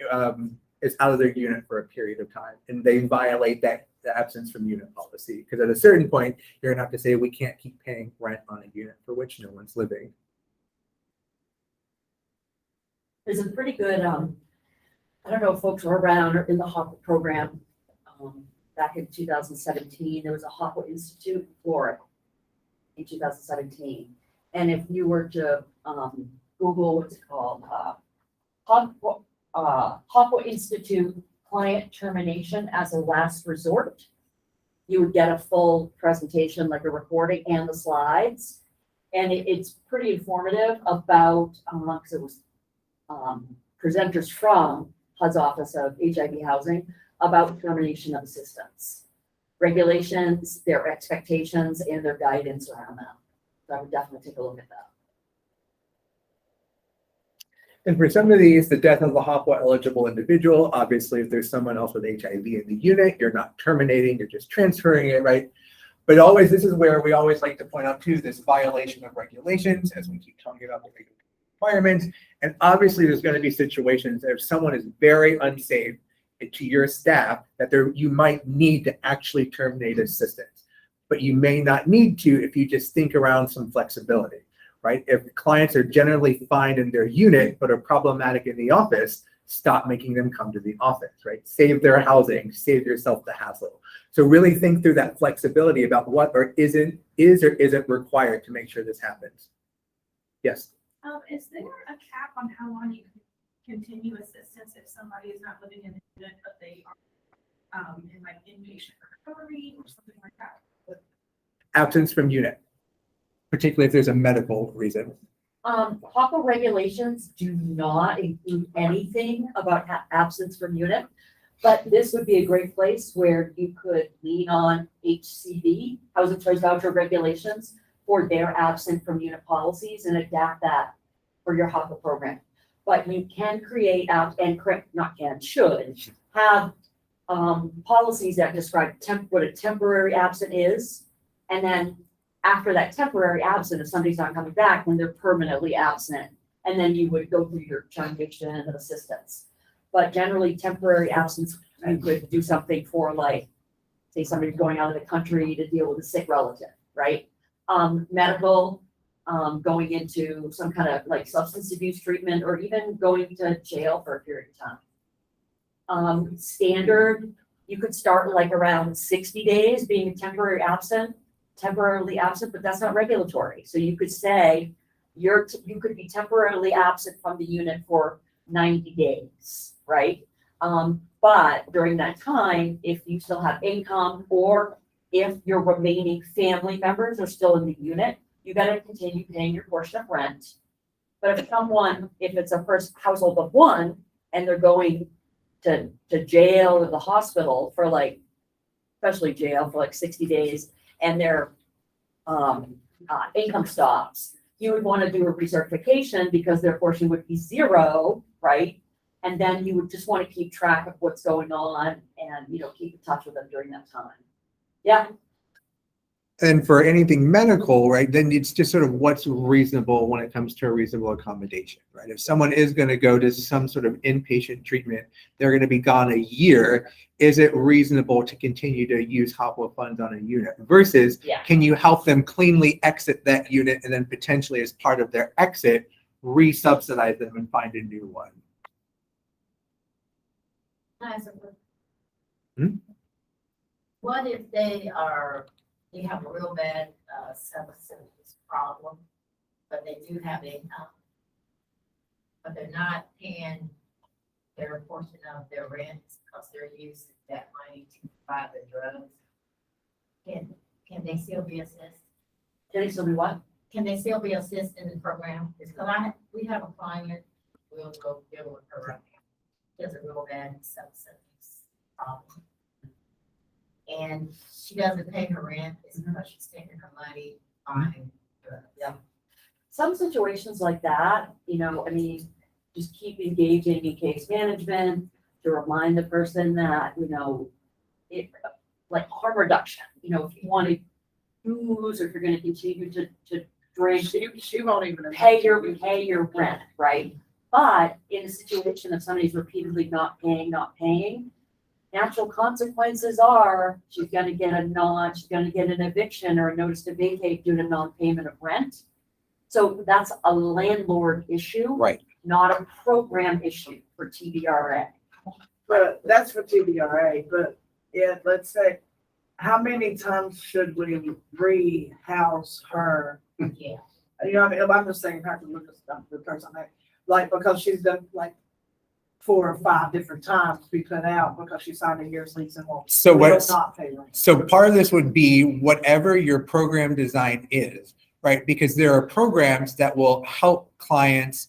is out of their unit for a period of time and they violate the absence from unit policy? Because at a certain point, you're going to have to say, we can't keep paying rent on a unit for which no one's living. There's a pretty good, I don't know if folks were around or in the HOPWA program. Back in 2017, there was a HOPWA Institute in Florida in 2017. And if you were to Google, what's it called? HOPWA Institute Client Termination as a Last Resort, you would get a full presentation, like a recording and the slides. And it's pretty informative about, because it was presenters from HUD's Office of HIV Housing about termination of assistance, regulations, their expectations, and their guidance around that. So I would definitely take a look at that. And for some of these, the death of the HOPWA eligible individual, obviously, if there's someone else with HIV in the unit, you're not terminating, you're just transferring it, right? But always, this is where we always like to point out too, this violation of regulations, as we keep talking about the requirements. And obviously, there's going to be situations that if someone is very unsafe to your staff, that you might need to actually terminate assistance. But you may not need to if you just think around some flexibility, right? If clients are generally fine in their unit, but are problematic in the office, stop making them come to the office, right? Save their housing, save yourself the hassle. So really think through that flexibility about what is or isn't required to make sure this happens. Yes. Is there a cap on how long you can continue assistance if somebody is not living in the unit, but they are in like inpatient recovery or something like that? Absence from unit, particularly if there's a medical reason. HOPWA regulations do not include anything about absence from unit, but this would be a great place where you could lean on HCV, Housing Choice Voucher Regulations, for their absent from unit policies and adapt that for your HOPWA program. But you can create should have policies that describe what a temporary absent is. And then after that temporary absent, if somebody's not coming back, then they're permanently absent. And then you would go through your termination of assistance. But generally temporary absence, you could do something for, like, say somebody's going out of the country to deal with a sick relative, right? Medical, going into some kind of like substance abuse treatment, or even going to jail for a period of time. Standard, you could start like around 60 days being temporarily absent, but that's not regulatory. So you could say you could be temporarily absent from the unit for 90 days, right? But during that time, if you still have income, or if your remaining family members are still in the unit, you got to continue paying your portion of rent. But if it's a first household of one, and they're going to jail or the hospital for especially jail for 60 days, and their income stops, you would want to do a recertification because their portion would be zero, right? And then you would just want to keep track of what's going on and, keep in touch with them during that time. Yeah. And for anything medical, right, then it's just sort of what's reasonable when it comes to a reasonable accommodation, right? If someone is going to go to some sort of inpatient treatment, they're going to be gone a year. Is it reasonable to continue to use HOPWA funds on a unit versus Yeah. can you help them cleanly exit that unit and then potentially as part of their exit, re-subsidize them and find a new one? Hmm? What if they have a real bad, substance abuse problem, but they do have income? But they're not paying their portion of their rent because they're using that money to buy the drugs. Can they still be assessed? Can they still be what? Can they still be assessed in the program? Because we have a client, we'll go deal with her right now. She has a real bad substance abuse problem. And she doesn't pay her rent, it's because she's taking her money buying drugs. Yeah. Some situations like that, you know, I mean, just keep engaging in case management to remind the person that, you know, it, like harm reduction, you know, if you want to use or if you're going to continue to drink, She won't even. pay your rent, right? But in a situation of somebody's repeatedly not paying, natural consequences are she's gonna get an eviction or a notice to vacate due to non-payment of rent. So that's a landlord issue. Right. Not a program issue for TBRA. But that's for TBRA, but yeah, let's say, how many times should we re-house her? Yeah. You know, I mean, I'm just saying, have to look at stuff, the person, like, because she's done like 4 or 5 different times we put out because she signed a year's lease and won't. So will what's, not pay rent. so part of this would be whatever your program design is, right? Because there are programs that will help clients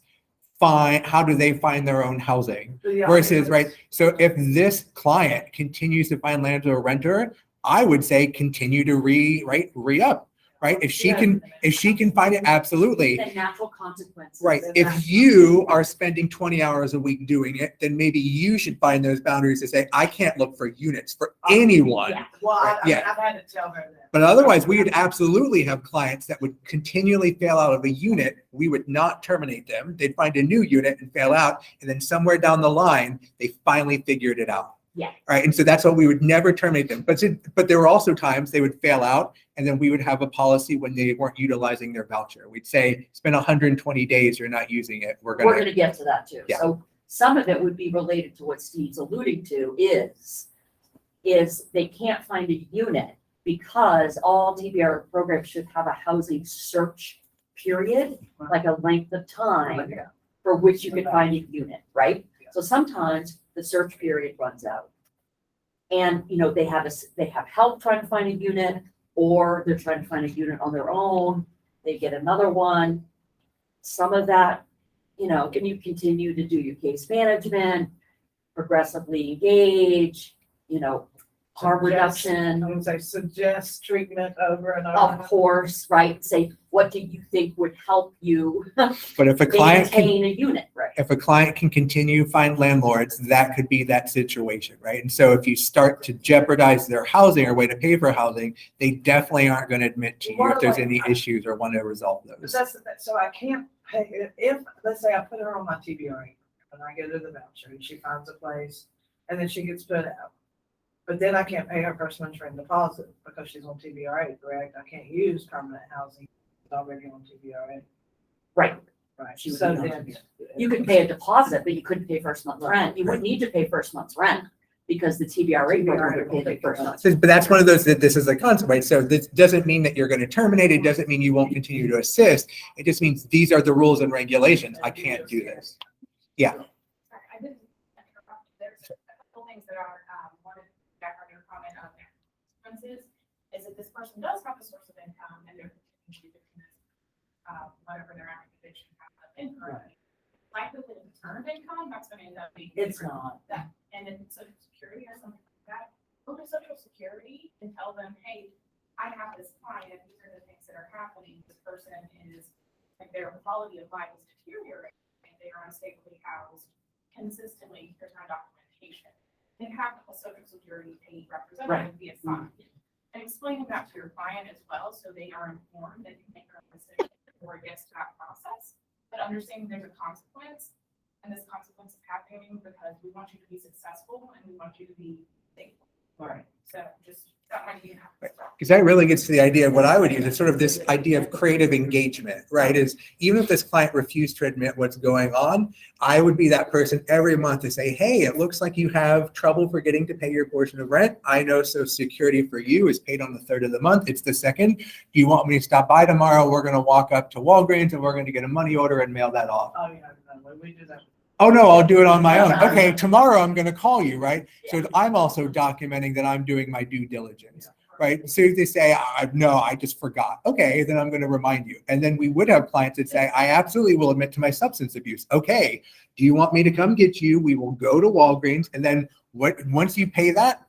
find, how do they find their own housing Yeah, versus, right? So if this client continues to find landlord or renter, I would say continue to re-up, right? If she can find it, absolutely. The natural consequences. Right. If you are spending 20 hours a week doing it, then maybe you should find those boundaries to say, I can't look for units for anyone. Yeah. Well, Right, I mean, yeah. I've had to tell her that. But otherwise, we would absolutely have clients that would continually fail out of a unit. We would not terminate them. They'd find a new unit and fail out. And then somewhere down the line, they finally figured it out. Yeah. Right. And so that's why we would never terminate them. But there were also times they would fail out. And then we would have a policy when they weren't utilizing their voucher. We'd say, it's been 120 days, you're not using it. We're We're going gonna get to that too. Yeah. So some of it would be related to what Steve's alluding to is they can't find a unit because all TBR programs should have a housing search period, like a length of time for which you can find a unit, right? So sometimes the search period runs out. And, you know, they have help trying to find a unit, or they're trying to find a unit on their own. They get another one. Some of that, you know, can you continue to do your case management, progressively engage, you know, harm I'm reduction, gonna say suggest treatment over and of over. course, right? Say, what do you think would help you But if a client can, maintain a unit, right? if a client can continue to find landlords, that could be that situation, right? And so if you start to jeopardize their housing or way to pay for housing, they definitely aren't going to admit to you if there's any issues or want to resolve But those. that's, so I can't pay, if, let's say I put her on my TBRA and I get her the voucher and she finds a place and then she gets put out. But then I can't pay her first month's rent deposit because she's on TBRA, correct? I can't use permanent housing, it's already on TBRA. Right. Right, She would so be then. You could pay a deposit, but you couldn't pay first month's rent. You wouldn't need to pay first month's rent because the TBRA program would pay the first month's. But that's one of those that this is a consequence. So this doesn't mean that you're going to terminate it. Doesn't mean you won't continue to assist. It just means these are the rules and regulations. I can't do this. Yeah. Sorry, I didn't interrupt. There's a couple things that are, one of the background your comment on expenses is that this person does have a source of income and they're continuing to whatever their occupation has of income. Likelihood of earned income, that's gonna end up being. It's not. That, and then social security or something like that, go to social security and tell them, hey, I have this client, these are the things that are happening, this person is, like, their quality of life is deteriorating, and they are unstably housed consistently, there's no documentation. They have a social security paid representative via sign. And explaining that to your client as well, so they are informed, they can make their own decision before it gets to that process. But understanding there's a consequence, and this consequence is happening because we want you to be successful and we want you to be thankful. Right. So just, that might be. Because that really gets to the idea of what I would use. It's sort of this idea of creative engagement, right? Is even if this client refused to admit what's going on, I would be that person every month to say, hey, it looks like you have trouble forgetting to pay your portion of rent. I know Social Security for you is paid on the 3rd of the month. It's the 2nd. Do you want me to stop by tomorrow? We're going to walk up to Walgreens and we're going to get a money order and mail that off. Oh, yeah, no, we do that. Oh, no, I'll do it on my own. Okay, tomorrow I'm going to call you, right? So I'm also documenting that I'm doing my due diligence, right? So if they say, no, I just forgot. Okay, then I'm going to remind you. And then we would have clients that say, I absolutely will admit to my substance abuse. Okay, do you want me to come get you? We will go to Walgreens. And then once you pay that,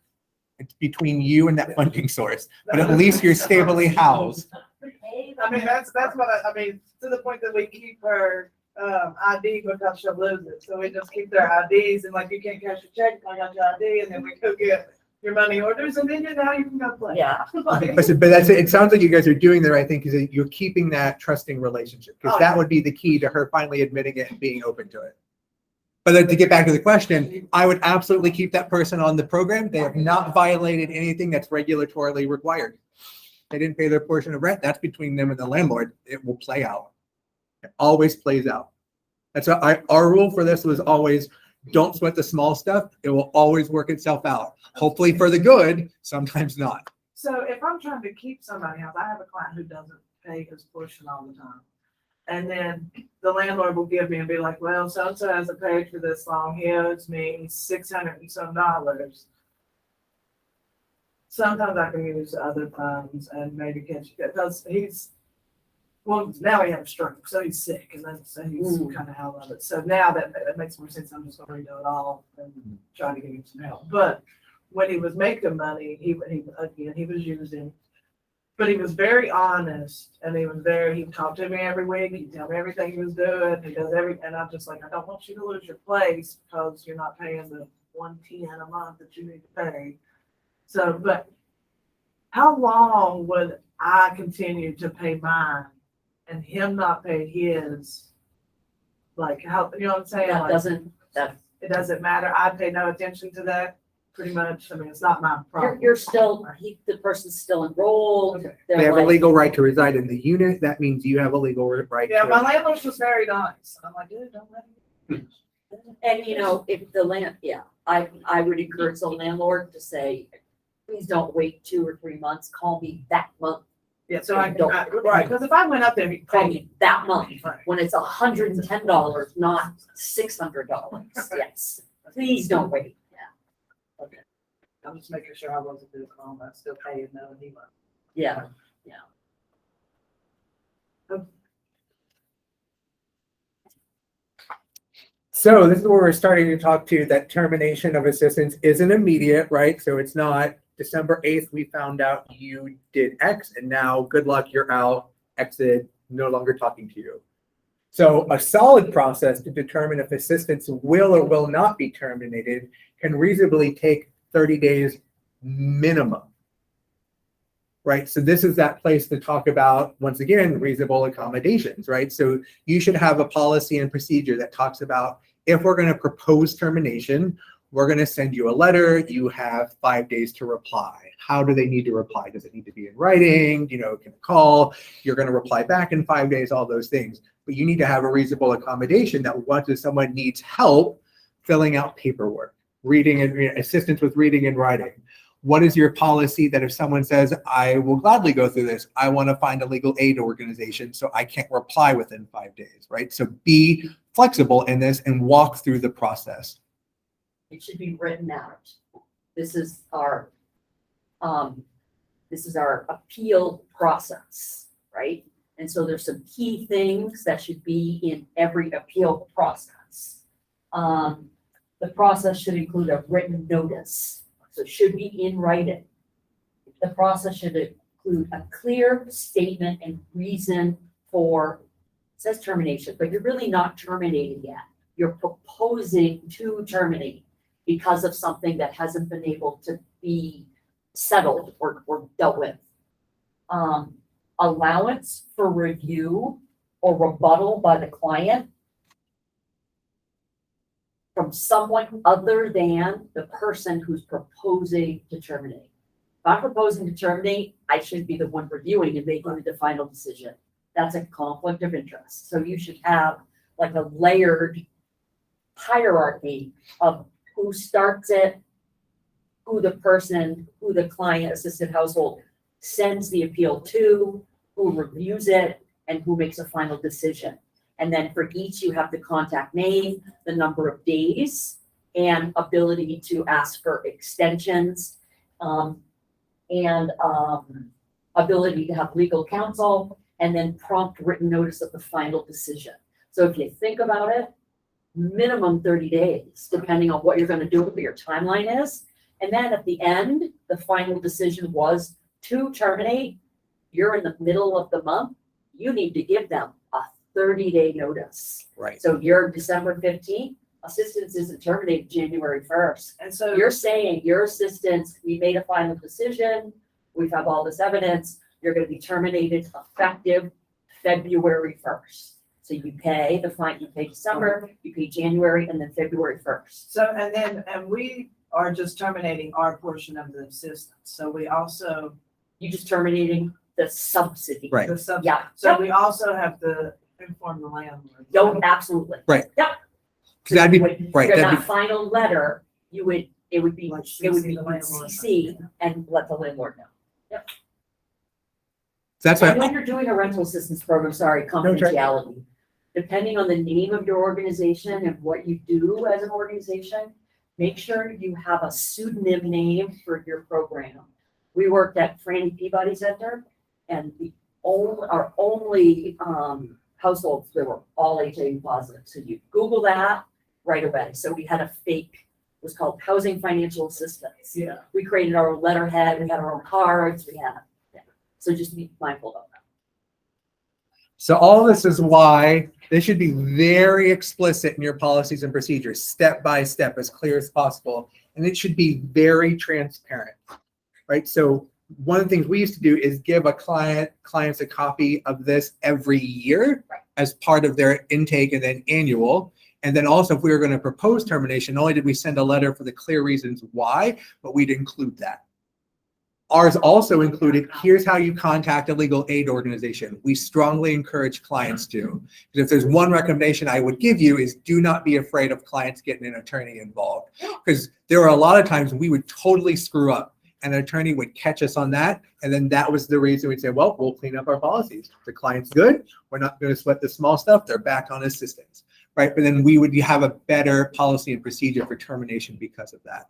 it's between you and that funding source. But at least you're stably housed. I mean, that's what I mean, to the point that we keep her ID because she'll lose it. So we just keep their IDs and like, you can't cash your check, I got your ID, and then we go get your money orders and then now you can go play. Yeah. But that's it. It sounds like you guys are doing the right thing because you're keeping that trusting relationship, because that would be the key to her finally admitting it and being open to it. But then to get back to the question, I would absolutely keep that person on the program. They have not violated anything that's regulatorily required. They didn't pay their portion of rent. That's between them and the landlord. It will play out. It always plays out. That's our rule for this was always, don't sweat the small stuff. It will always work itself out. Hopefully for the good, sometimes not. So if I'm trying to keep somebody else, I have a client who doesn't pay his portion all the time. And then the landlord will give me and be like, well, so-and-so hasn't paid for this long. He owes me $600 and some dollars. Sometimes I can use other funds and maybe catch it because well, now he had a stroke, so he's sick, and then so he's kind of out of it. So now that makes more sense. I'm just going to redo it all and try to give him some help. But when he was making money, he was using, but he was very honest, and he talked to me every week. He'd tell me everything he was doing. He does and I'm just like, I don't want you to lose your place because you're not paying the $110 a month that you need to pay. So, but how long would I continue to pay mine and him not pay his? Like, how, you know what I'm saying? It doesn't matter. I pay no attention to that, pretty much. I mean, it's not my problem. You're still, the person's still enrolled. Okay. They have a legal right to reside in the unit. That means you have a legal right. Yeah, to my landlord was very nice. I'm like, dude, don't let him. And if the I would encourage the landlord to say, please don't wait 2 or 3 months. Call me that month. Yeah, so right, because if I went up there, he'd Call pay me that month Right. when it's $110, not $600. Yes, please don't wait. Yeah. Okay. I'm just making sure I wasn't doing wrong. I still paying no, and he was. Yeah. So this is where we're starting to talk to that termination of assistance isn't immediate, right? So it's not December 8th, we found out you did X and now good luck, you're out, exit, no longer talking to you. So a solid process to determine if assistance will or will not be terminated can reasonably take 30 days minimum. Right, so this is that place to talk about, once again, reasonable accommodations, right? So you should have a policy and procedure that talks about if we're going to propose termination, we're going to send you a letter. You have 5 days to reply. How do they need to reply? Does it need to be in writing? Can it call? You're going to reply back in 5 days, all those things. But you need to have a reasonable accommodation that once someone needs help filling out paperwork, reading and assistance with reading and writing. What is your policy that if someone says, I will gladly go through this, I want to find a legal aid organization so I can't reply within 5 days, right? So be flexible in this and walk through the process. It should be written out. This is our appeal process, right? And so there's some key things that should be in every appeal process. The process should include a written notice. So it should be in writing. The process should include a clear statement and reason for, it says termination, but you're really not terminating yet. You're proposing to terminate because of something that hasn't been able to be settled or dealt with. Allowance for review or rebuttal by the client from someone other than the person who's proposing to terminate. If I'm proposing to terminate, I should be the one reviewing and making the final decision. That's a conflict of interest. So you should have like a layered hierarchy of who starts it, who the client assisted household sends the appeal to, who reviews it, and who makes a final decision. And then for each, you have the contact name, the number of days, and ability to ask for extensions, and ability to have legal counsel, and then prompt written notice of the final decision. So if you think about it, minimum 30 days, depending on what you're going to do, what your timeline is. And then at the end, the final decision was to terminate. You're in the middle of the month. You need to give them a 30-day notice. Right. So you're December 15th, assistance isn't terminated January 1st. And so You're saying your assistance, we made a final decision, we have all this evidence, you're going to be terminated effective February 1st. So you pay the fine, you pay December, you pay January, and then February 1st. So, and we are just terminating our portion of the assistance. So we also, You just terminating the subsidy. Right. the sub, Yeah. so we also have to inform the landlord. Don't, absolutely. Right. Yep. Because that'd be, right, For that'd that be, final letter, it would be Like CC the landlord. and let the landlord know. that's And why, when you're doing a rental assistance program, sorry, confidentiality, depending on the name of your organization and what you do as an organization, make sure you have a pseudonym name for your program. We worked at Franny Peabody Center, and our only households, they were all HIV positive. So you Google that right away. So we had a fake, it was called Housing Financial Assistance. Yeah. We created our own letterhead, we had our own cards, so just be mindful of that. so all this is why they should be very explicit in your policies and procedures, step by step, as clear as possible. And it should be very transparent, right? So one of the things we used to do is give clients a copy of this every year as part of their intake and then annual. And then also if we were going to propose termination, not only did we send a letter for the clear reasons why, but we'd include that. Ours also included, here's how you contact a legal aid organization. We strongly encourage clients to. Because if there's one recommendation I would give you is do not be afraid of clients getting an attorney involved. Because there are a lot of times we would totally screw up. An attorney would catch us on that. And then that was the reason we'd say, well, we'll clean up our policies. The client's good. We're not going to sweat the small stuff. They're back on assistance, right? But then we would have a better policy and procedure for termination because of that.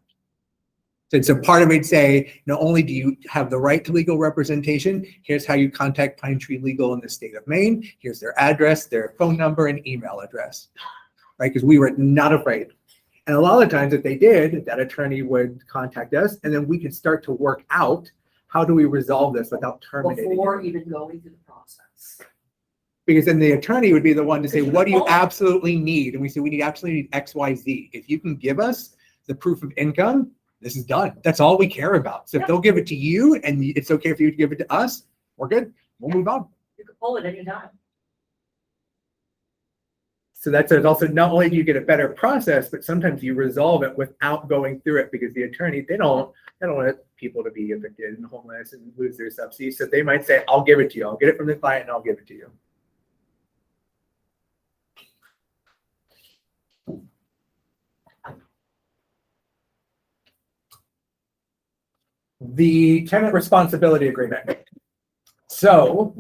So part of it would say, not only do you have the right to legal representation, here's how you contact Pine Tree Legal in the state of Maine. Here's their address, their phone number, and email address, right? Because we were not afraid. And a lot of times if they did, that attorney would contact us, and then we could start to work out how do we resolve this without terminating Before it. even going through the process. Because then the attorney would be the one to say, what do you absolutely need? And we say, we absolutely need X, Y, Z. If you can give us the proof of income, this is done. That's all we care about. So if they'll give it to you and it's okay for you to give it to us, we're good. We'll move on. You can pull it anytime. So that's also, not only do you get a better process, but sometimes you resolve it without going through it because the attorney, they don't want people to be evicted and homeless and lose their subsidies. So they might say, I'll give it to you. I'll get it from the client and I'll give it to you. The tenant responsibility agreement. So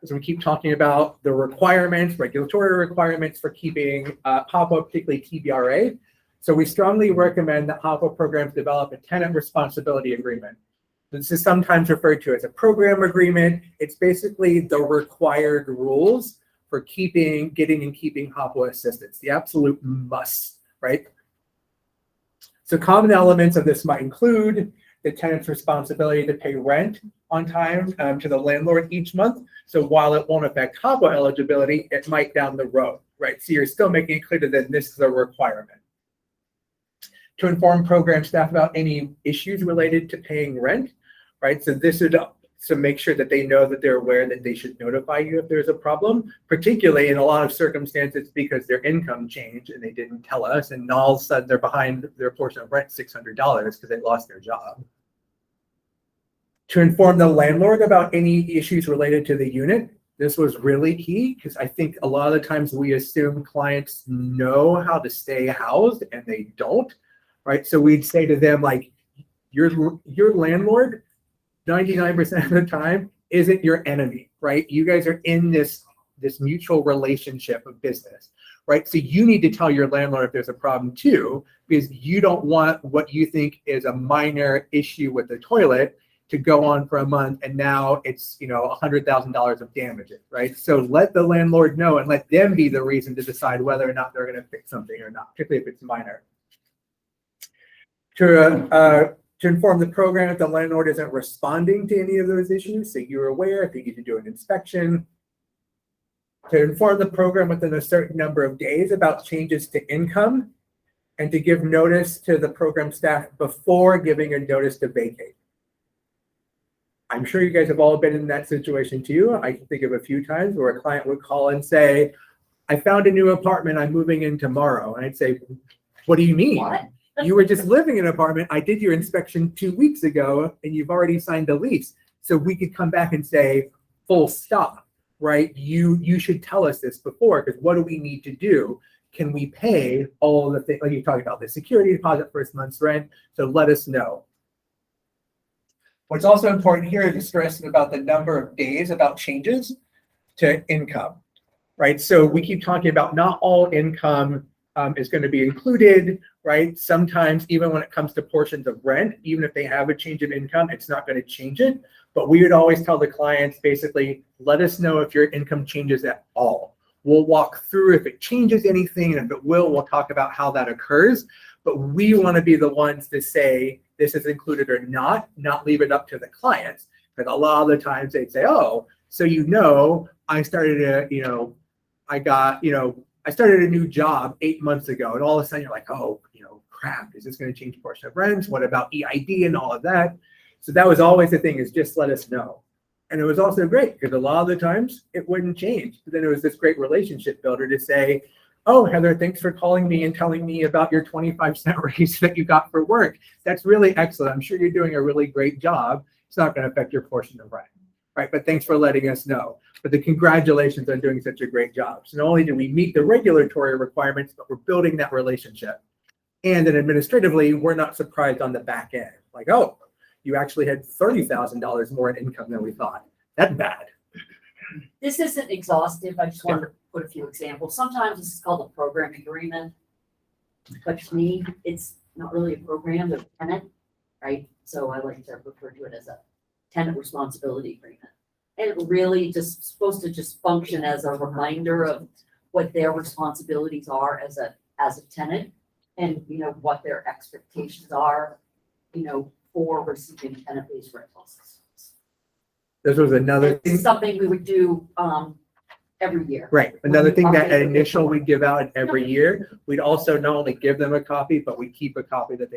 as we keep talking about the requirements, regulatory requirements for keeping HOPWA, particularly TBRA. So we strongly recommend that HOPWA programs develop a tenant responsibility agreement. This is sometimes referred to as a program agreement. It's basically the required rules for getting and keeping HOPWA assistance, the absolute must, right? So common elements of this might include the tenant's responsibility to pay rent on time to the landlord each month. So while it won't affect HOPWA eligibility, it might down the road, right? So you're still making it clear that this is a requirement. To inform program staff about any issues related to paying rent. right? So this would so make sure that they know that they're aware that they should notify you if there's a problem, particularly in a lot of circumstances because their income changed and they didn't tell us, and all of a sudden they're behind their portion of rent $600 because they lost their job. To inform the landlord about any issues related to the unit. This was really key because I think a lot of the times we assume clients know how to stay housed and they don't, right? So we'd say to them like, your landlord 99% of the time isn't your enemy, right? You guys are in this mutual relationship of business, right? So you need to tell your landlord if there's a problem too, because you don't want what you think is a minor issue with the toilet to go on for a month and now it's, you know, $100,000 of damages, right? So let the landlord know and let them be the reason to decide whether or not they're going to fix something or not, particularly if it's minor. To inform the program if the landlord isn't responding to any of those issues, so you're aware if you need to do an inspection. To inform the program within a certain number of days about changes to income, and to give notice to the program staff before giving a notice to vacate. I'm sure you guys have all been in that situation too. I can think of a few times where a client would call and say, I found a new apartment, I'm moving in tomorrow. And I'd say, what do you mean? What? You were just living in an apartment. I did your inspection 2 weeks ago and you've already signed the lease. So we could come back and say, full stop, right? You should tell us this before, because what do we need to do? Can we pay all the things, like you talked about, the security deposit, first month's rent? So let us know. What's also important here is to stress about the number of days about changes to income, right? So we keep talking about not all income is going to be included, right? Sometimes even when it comes to portions of rent, even if they have a change of income, it's not going to change it. But we would always tell the clients, basically, let us know if your income changes at all. We'll walk through if it changes anything, and if it will, we'll talk about how that occurs. But we want to be the ones to say this is included or not leave it up to the clients. Because a lot of the times they'd say, oh, so I started I started a new job 8 months ago, and all of a sudden you're like, oh, crap, is this going to change portion of rent? What about EID and all of that? So that was always the thing, is just let us know. And it was also great because a lot of the times it wouldn't change. But then it was this great relationship builder to say, oh, Heather, thanks for calling me and telling me about your 25-cent raise that you got for work. That's really excellent. I'm sure you're doing a really great job. It's not going to affect your portion of rent, right? But thanks for letting us know. But the congratulations on doing such a great job. So not only do we meet the regulatory requirements, but we're building that relationship. And then administratively, we're not surprised on the back end. Like, oh, you actually had $30,000 more in income than we thought. That's bad. This isn't exhaustive. I just wanted to put a few examples. Sometimes this is called a program agreement. But to me, it's not really a program, it's a tenant, right? So I like to refer to it as a tenant responsibility agreement. And it really just supposed to just function as a reminder of what their responsibilities are as a tenant, and what their expectations are, for receiving tenant-based rentals. This was another thing. It's something we would do every year. Right. Another thing that initial we give out every year, we'd also not only give them a copy, but we keep a copy that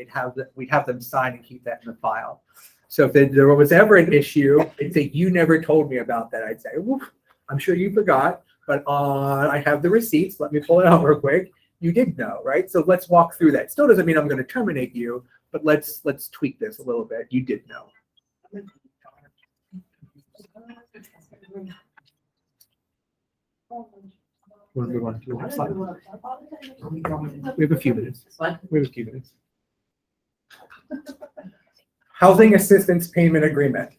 we'd have them sign and keep that in the file. So if there was ever an issue, they'd say, you never told me about that. I'd say, woof, I'm sure you forgot, but I have the receipts. Let me pull it out real quick. You did know, right? So let's walk through that. Still doesn't mean I'm going to terminate you, but let's tweak this a little bit. You did know. We'll move on to the next slide. We have a few minutes. What? We have a few minutes. Housing assistance payment agreement.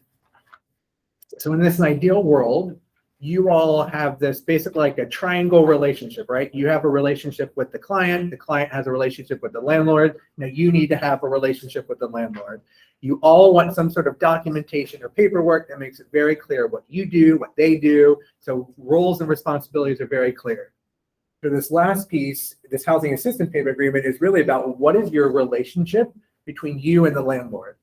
So in this ideal world, you all have this basically like a triangle relationship, right? You have a relationship with the client has a relationship with the landlord. Now you need to have a relationship with the landlord. You all want some sort of documentation or paperwork that makes it very clear what you do, what they do. So roles and responsibilities are very clear. So this last piece, this housing assistance payment agreement, is really about what is your relationship between you and the landlord.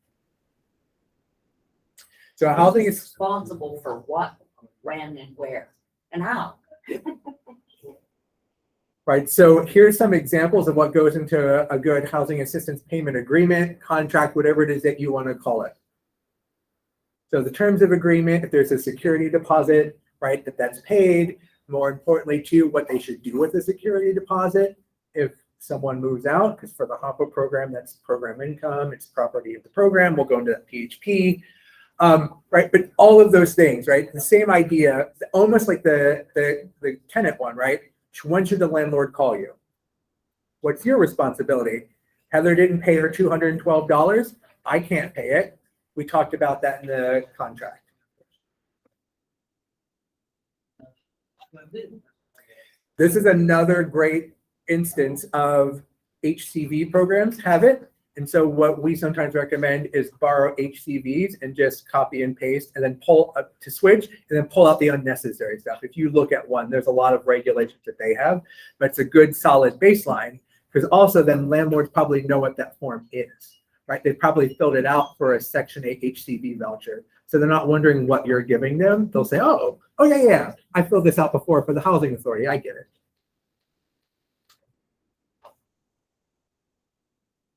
So housing is responsible for what, when, and where, and how. Right. So here's some examples of what goes into a good housing assistance payment agreement, contract, whatever it is that you want to call it. So the terms of agreement, if there's a security deposit, right, that's paid. More importantly, too, what they should do with the security deposit if someone moves out, because for the HOPWA program, that's program income, it's property of the program. We'll go into that PHP. Right, but all of those things, right? The same idea, almost like the tenant one, right? When should the landlord call you? What's your responsibility? Heather didn't pay her $212. I can't pay it. We talked about that in the contract. This is another great instance of HCV programs have it. And so what we sometimes recommend is borrow HCVs and just copy and paste and then pull up to switch and then pull out the unnecessary stuff. If you look at one, there's a lot of regulations that they have, but it's a good solid baseline because also then landlords probably know what that form is, right? They probably filled it out for a Section 8 HCV voucher. So they're not wondering what you're giving them. They'll say, oh yeah, I filled this out before for the housing authority. I get it.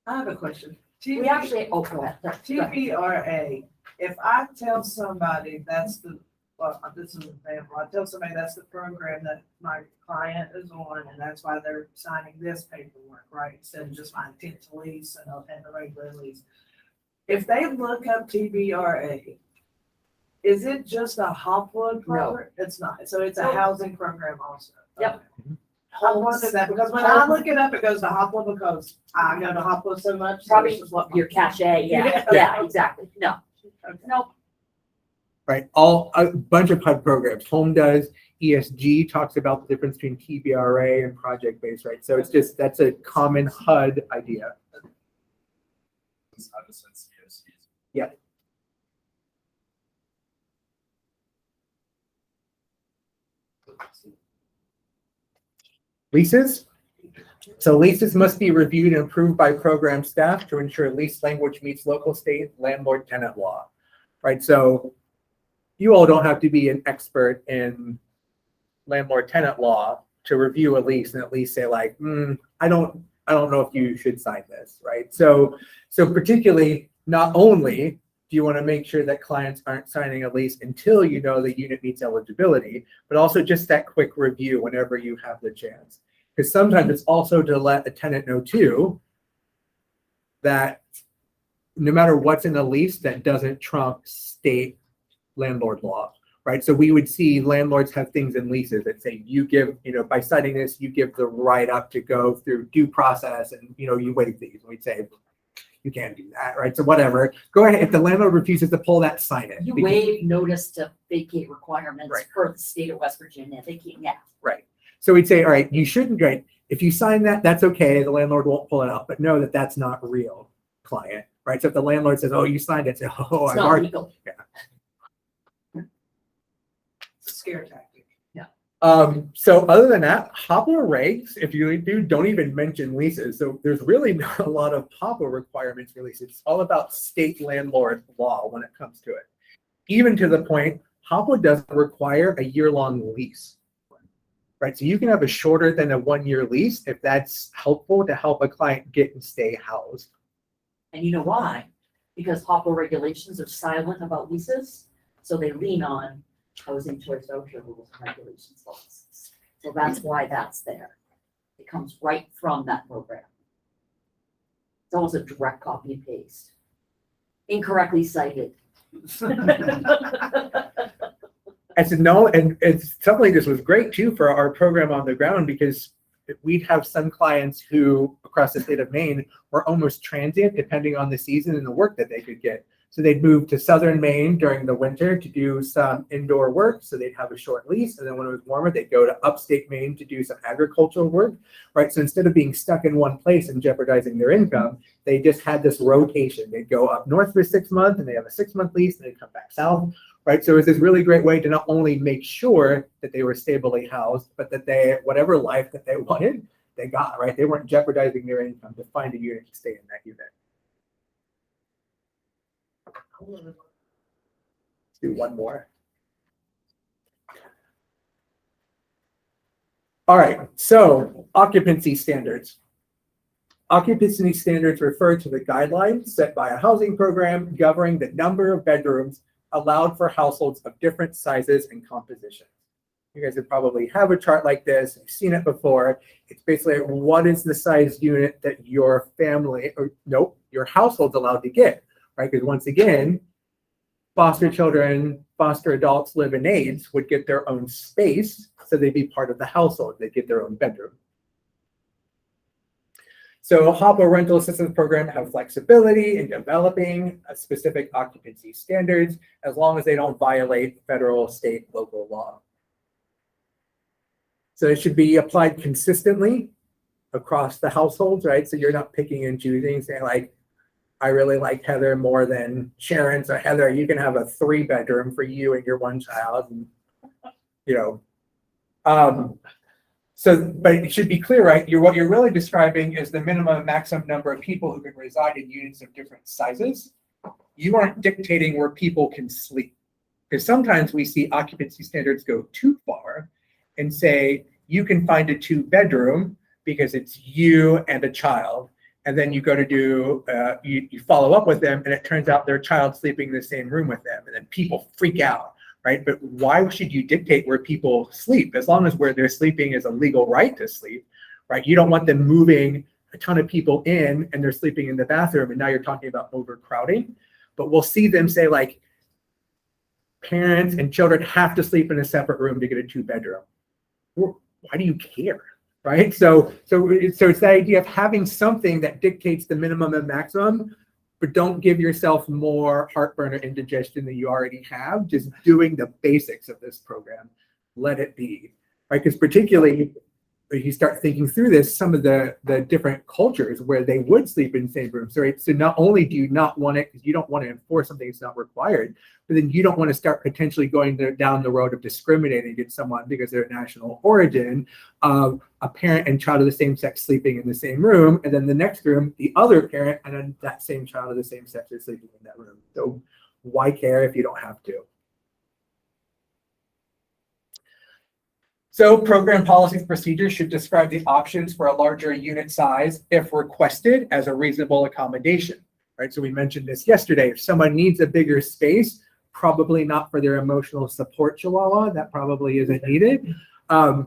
I have a question. We actually, oh, go ahead. Go ahead. TBRA, if I tell somebody that's the, well, this is an example, I tell somebody that's the program that my client is on, and that's why they're signing this paperwork, right? Instead of just my intent to lease and the regular lease. If they look up TBRA, is it just a HOPWA program? It's not. So it's a housing program also. Yep. Okay. I wondered that because when I look it up, it goes to HOPWA because I go to HOPWA so much. so Probably this is what your cachet, yeah, Yeah. exactly. No, no, Right, a bunch of HUD programs. Home does, ESG talks about the difference between TBRA and project-based, right? So it's just, that's a common HUD idea. Yeah. Leases. So leases must be reviewed and approved by program staff to ensure lease language meets local, state, landlord tenant law, right? So you all don't have to be an expert in landlord tenant law to review a lease and at least say like, I don't know if you should sign this, right? So particularly, not only do you want to make sure that clients aren't signing a lease until you know the unit meets eligibility, but also just that quick review whenever you have the chance. Because sometimes it's also to let a tenant know too that no matter what's in a lease, that doesn't trump state landlord law, right? So we would see landlords have things in leases that say you give, by signing this, you give the right up to go through due process and, you waive these. And we'd say, you can't do that, right? So whatever, go ahead. If the landlord refuses to pull that, sign it. you waive notice to vacate requirements Right. for the state of West Virginia. They can't, yeah. Right. So we'd say, all right, you shouldn't, right? If you sign that, that's okay. The landlord won't pull it out, but know that that's not real, client, right? So if the landlord says, oh, you signed it, say, oh, It's I've not already, legal. scare tactic. So other than that, HOPWA regs, if you do, don't even mention leases. So there's really not a lot of HOPWA requirements for leases. It's all about state landlord law when it comes to it. Even to the point, HOPWA doesn't require a year-long lease, right? So you can have a shorter than a 1-year lease if that's helpful to help a client get and stay housed. And you know why? Because HOPWA regulations are silent about leases, so they lean on housing choice voucher rules and regulations laws. So that's why that's there. It comes right from that program. It's almost a direct copy and paste. Incorrectly cited. I said, no, and it's something like this was great too for our program on the ground because we'd have some clients who across the state of Maine were almost transient depending on the season and the work that they could get. So they'd move to southern Maine during the winter to do some indoor work. So they'd have a short lease. And then when it was warmer, they'd go to upstate Maine to do some agricultural work, right? So instead of being stuck in one place and jeopardizing their income, they just had this rotation. They'd go up north for 6 months and they have a 6-month lease and they'd come back south, right? So it was this really great way to not only make sure that they were stably housed, but that they, whatever life that they wanted, they got, right? They weren't jeopardizing their income to find a unit to stay in that unit. Let's do one more. All right, so occupancy standards. Occupancy standards refer to the guidelines set by a housing program governing the number of bedrooms allowed for households of different sizes and compositions. You guys would probably have a chart like this. You've seen it before. It's basically what is the size unit that your family, or nope, your household's allowed to get, right? Because once again, foster children, foster adults, live-in aides would get their own space, so they'd be part of the household. They'd get their own bedroom. So HOPWA rental assistance program have flexibility in developing specific occupancy standards as long as they don't violate federal, state, local law. So it should be applied consistently across the households, right? So you're not picking and choosing, saying like, I really like Heather more than Sharon. So Heather, you can have a 3-bedroom for you and your one child. And, you know, but it should be clear, right? What you're really describing is the minimum and maximum number of people who can reside in units of different sizes. You aren't dictating where people can sleep. Because sometimes we see occupancy standards go too far and say, you can find a 2-bedroom because it's you and a child. And then you go to do, you follow up with them and it turns out their child sleeping in the same room with them. And then people freak out, right? But why should you dictate where people sleep? As long as where they're sleeping is a legal right to sleep, right? You don't want them moving a ton of people in and they're sleeping in the bathroom. And now you're talking about overcrowding. But we'll see them say like, parents and children have to sleep in a separate room to get a 2-bedroom. Why do you care? Right? So it's the idea of having something that dictates the minimum and maximum, but don't give yourself more heartburn or indigestion than you already have. Just doing the basics of this program. Let it be. Right? Because particularly if you start thinking through this, some of the different cultures where they would sleep in the same rooms, right? So not only do you not want it because you don't want to enforce something that's not required, but then you don't want to start potentially going down the road of discriminating against someone because they're national origin of a parent and child of the same sex sleeping in the same room, and then the next room, the other parent and then that same child of the same sex is sleeping in that room. So why care if you don't have to? So program policies procedures should describe the options for a larger unit size if requested as a reasonable accommodation, right? So we mentioned this yesterday. If someone needs a bigger space, probably not for their emotional support chihuahua, that probably isn't needed, right?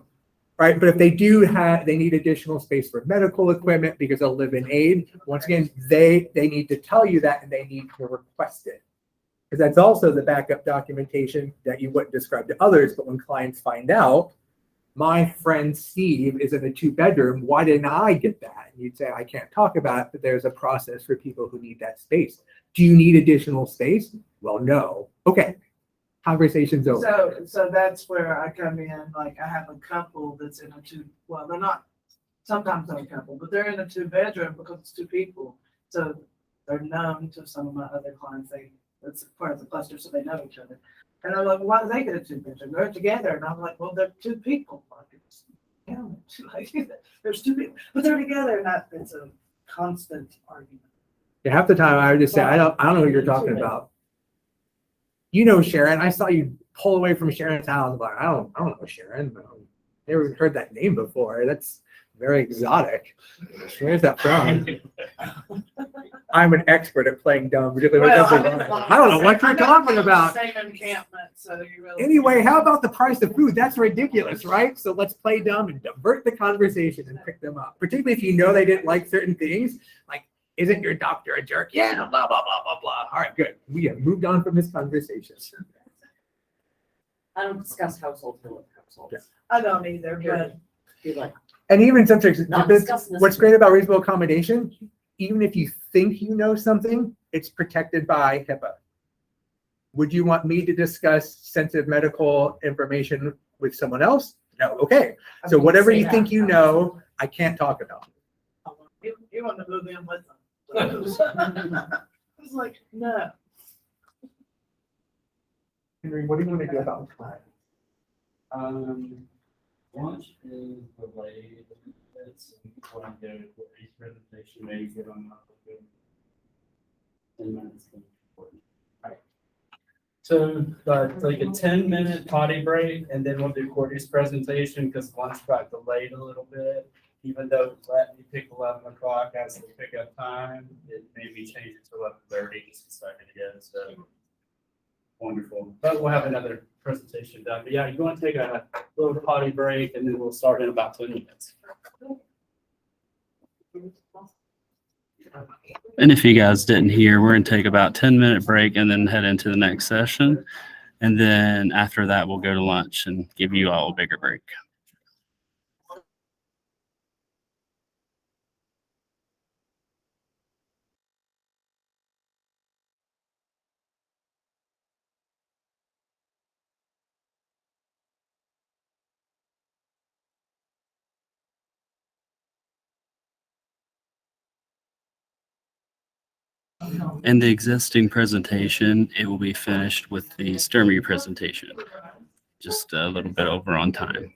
But if they need additional space for medical equipment because they'll live in aid, once again, they need to tell you that and they need to request it. Because that's also the backup documentation that you wouldn't describe to others, but when clients find out, my friend Steve is in a 2-bedroom. Why didn't I get that? And you'd say, I can't talk about it, but there's a process for people who need that space. Do you need additional space? Well, no. Okay. Conversation's over. So that's where I come in. Like I have a couple that's in a they're not, sometimes they're a couple, but they're in a 2-bedroom because it's 2 people. So they're known to some of my other clients. That's part of the cluster, so they know each other. And I'm like, why do they get a 2-bedroom? They're together. And I'm like, well, they're 2 people. Like, there's 2 people, but they're together. And it's a constant argument. Yeah, half the time I would just say, I don't know who you're talking about. You know Sharon. I saw you pull away from Sharon's house. I'm like, I don't know Sharon. Never heard that name before. That's very exotic. Where's that from? I'm an expert at playing dumb. I don't know what you're talking about. Same encampment, so you really. Anyway, how about the price of food? That's ridiculous, right? So let's play dumb and divert the conversation and pick them up. Particularly if you know they didn't like certain things, like, isn't your doctor a jerk? Yeah, blah, blah, blah, blah, blah. All right, good. We have moved on from this conversation. I don't discuss households. Yeah. I don't either, but. Be like, And even sometimes, Not discussing this. what's great about reasonable accommodation, even if you think you know something, it's protected by HIPAA. Would you want me to discuss sensitive medical information with someone else? No. Okay. So whatever you think you know, I can't talk about. You want to move in with them. I was like, no. Henry, what do you want to do about that? Lunch is delayed. It's what I'm doing for each presentation. Maybe get on that. 10 minutes. Right. So like a 10-minute potty break, and then we'll do Courtney's presentation because lunch got delayed a little bit. Even though it let me pick 11 o'clock as the pickup time, it made me change it to 11:30 just a second ago. So Wonderful. But we'll have another presentation done. But yeah, you want to take a little potty break and then we'll start in about 10 minutes. And if you guys didn't hear, we're going to take about 10-minute break and then head into the next session. And then after that, we'll go to lunch and give you all a bigger break. In the existing presentation, it will be finished with the Sturmey presentation. Just a little bit over on time.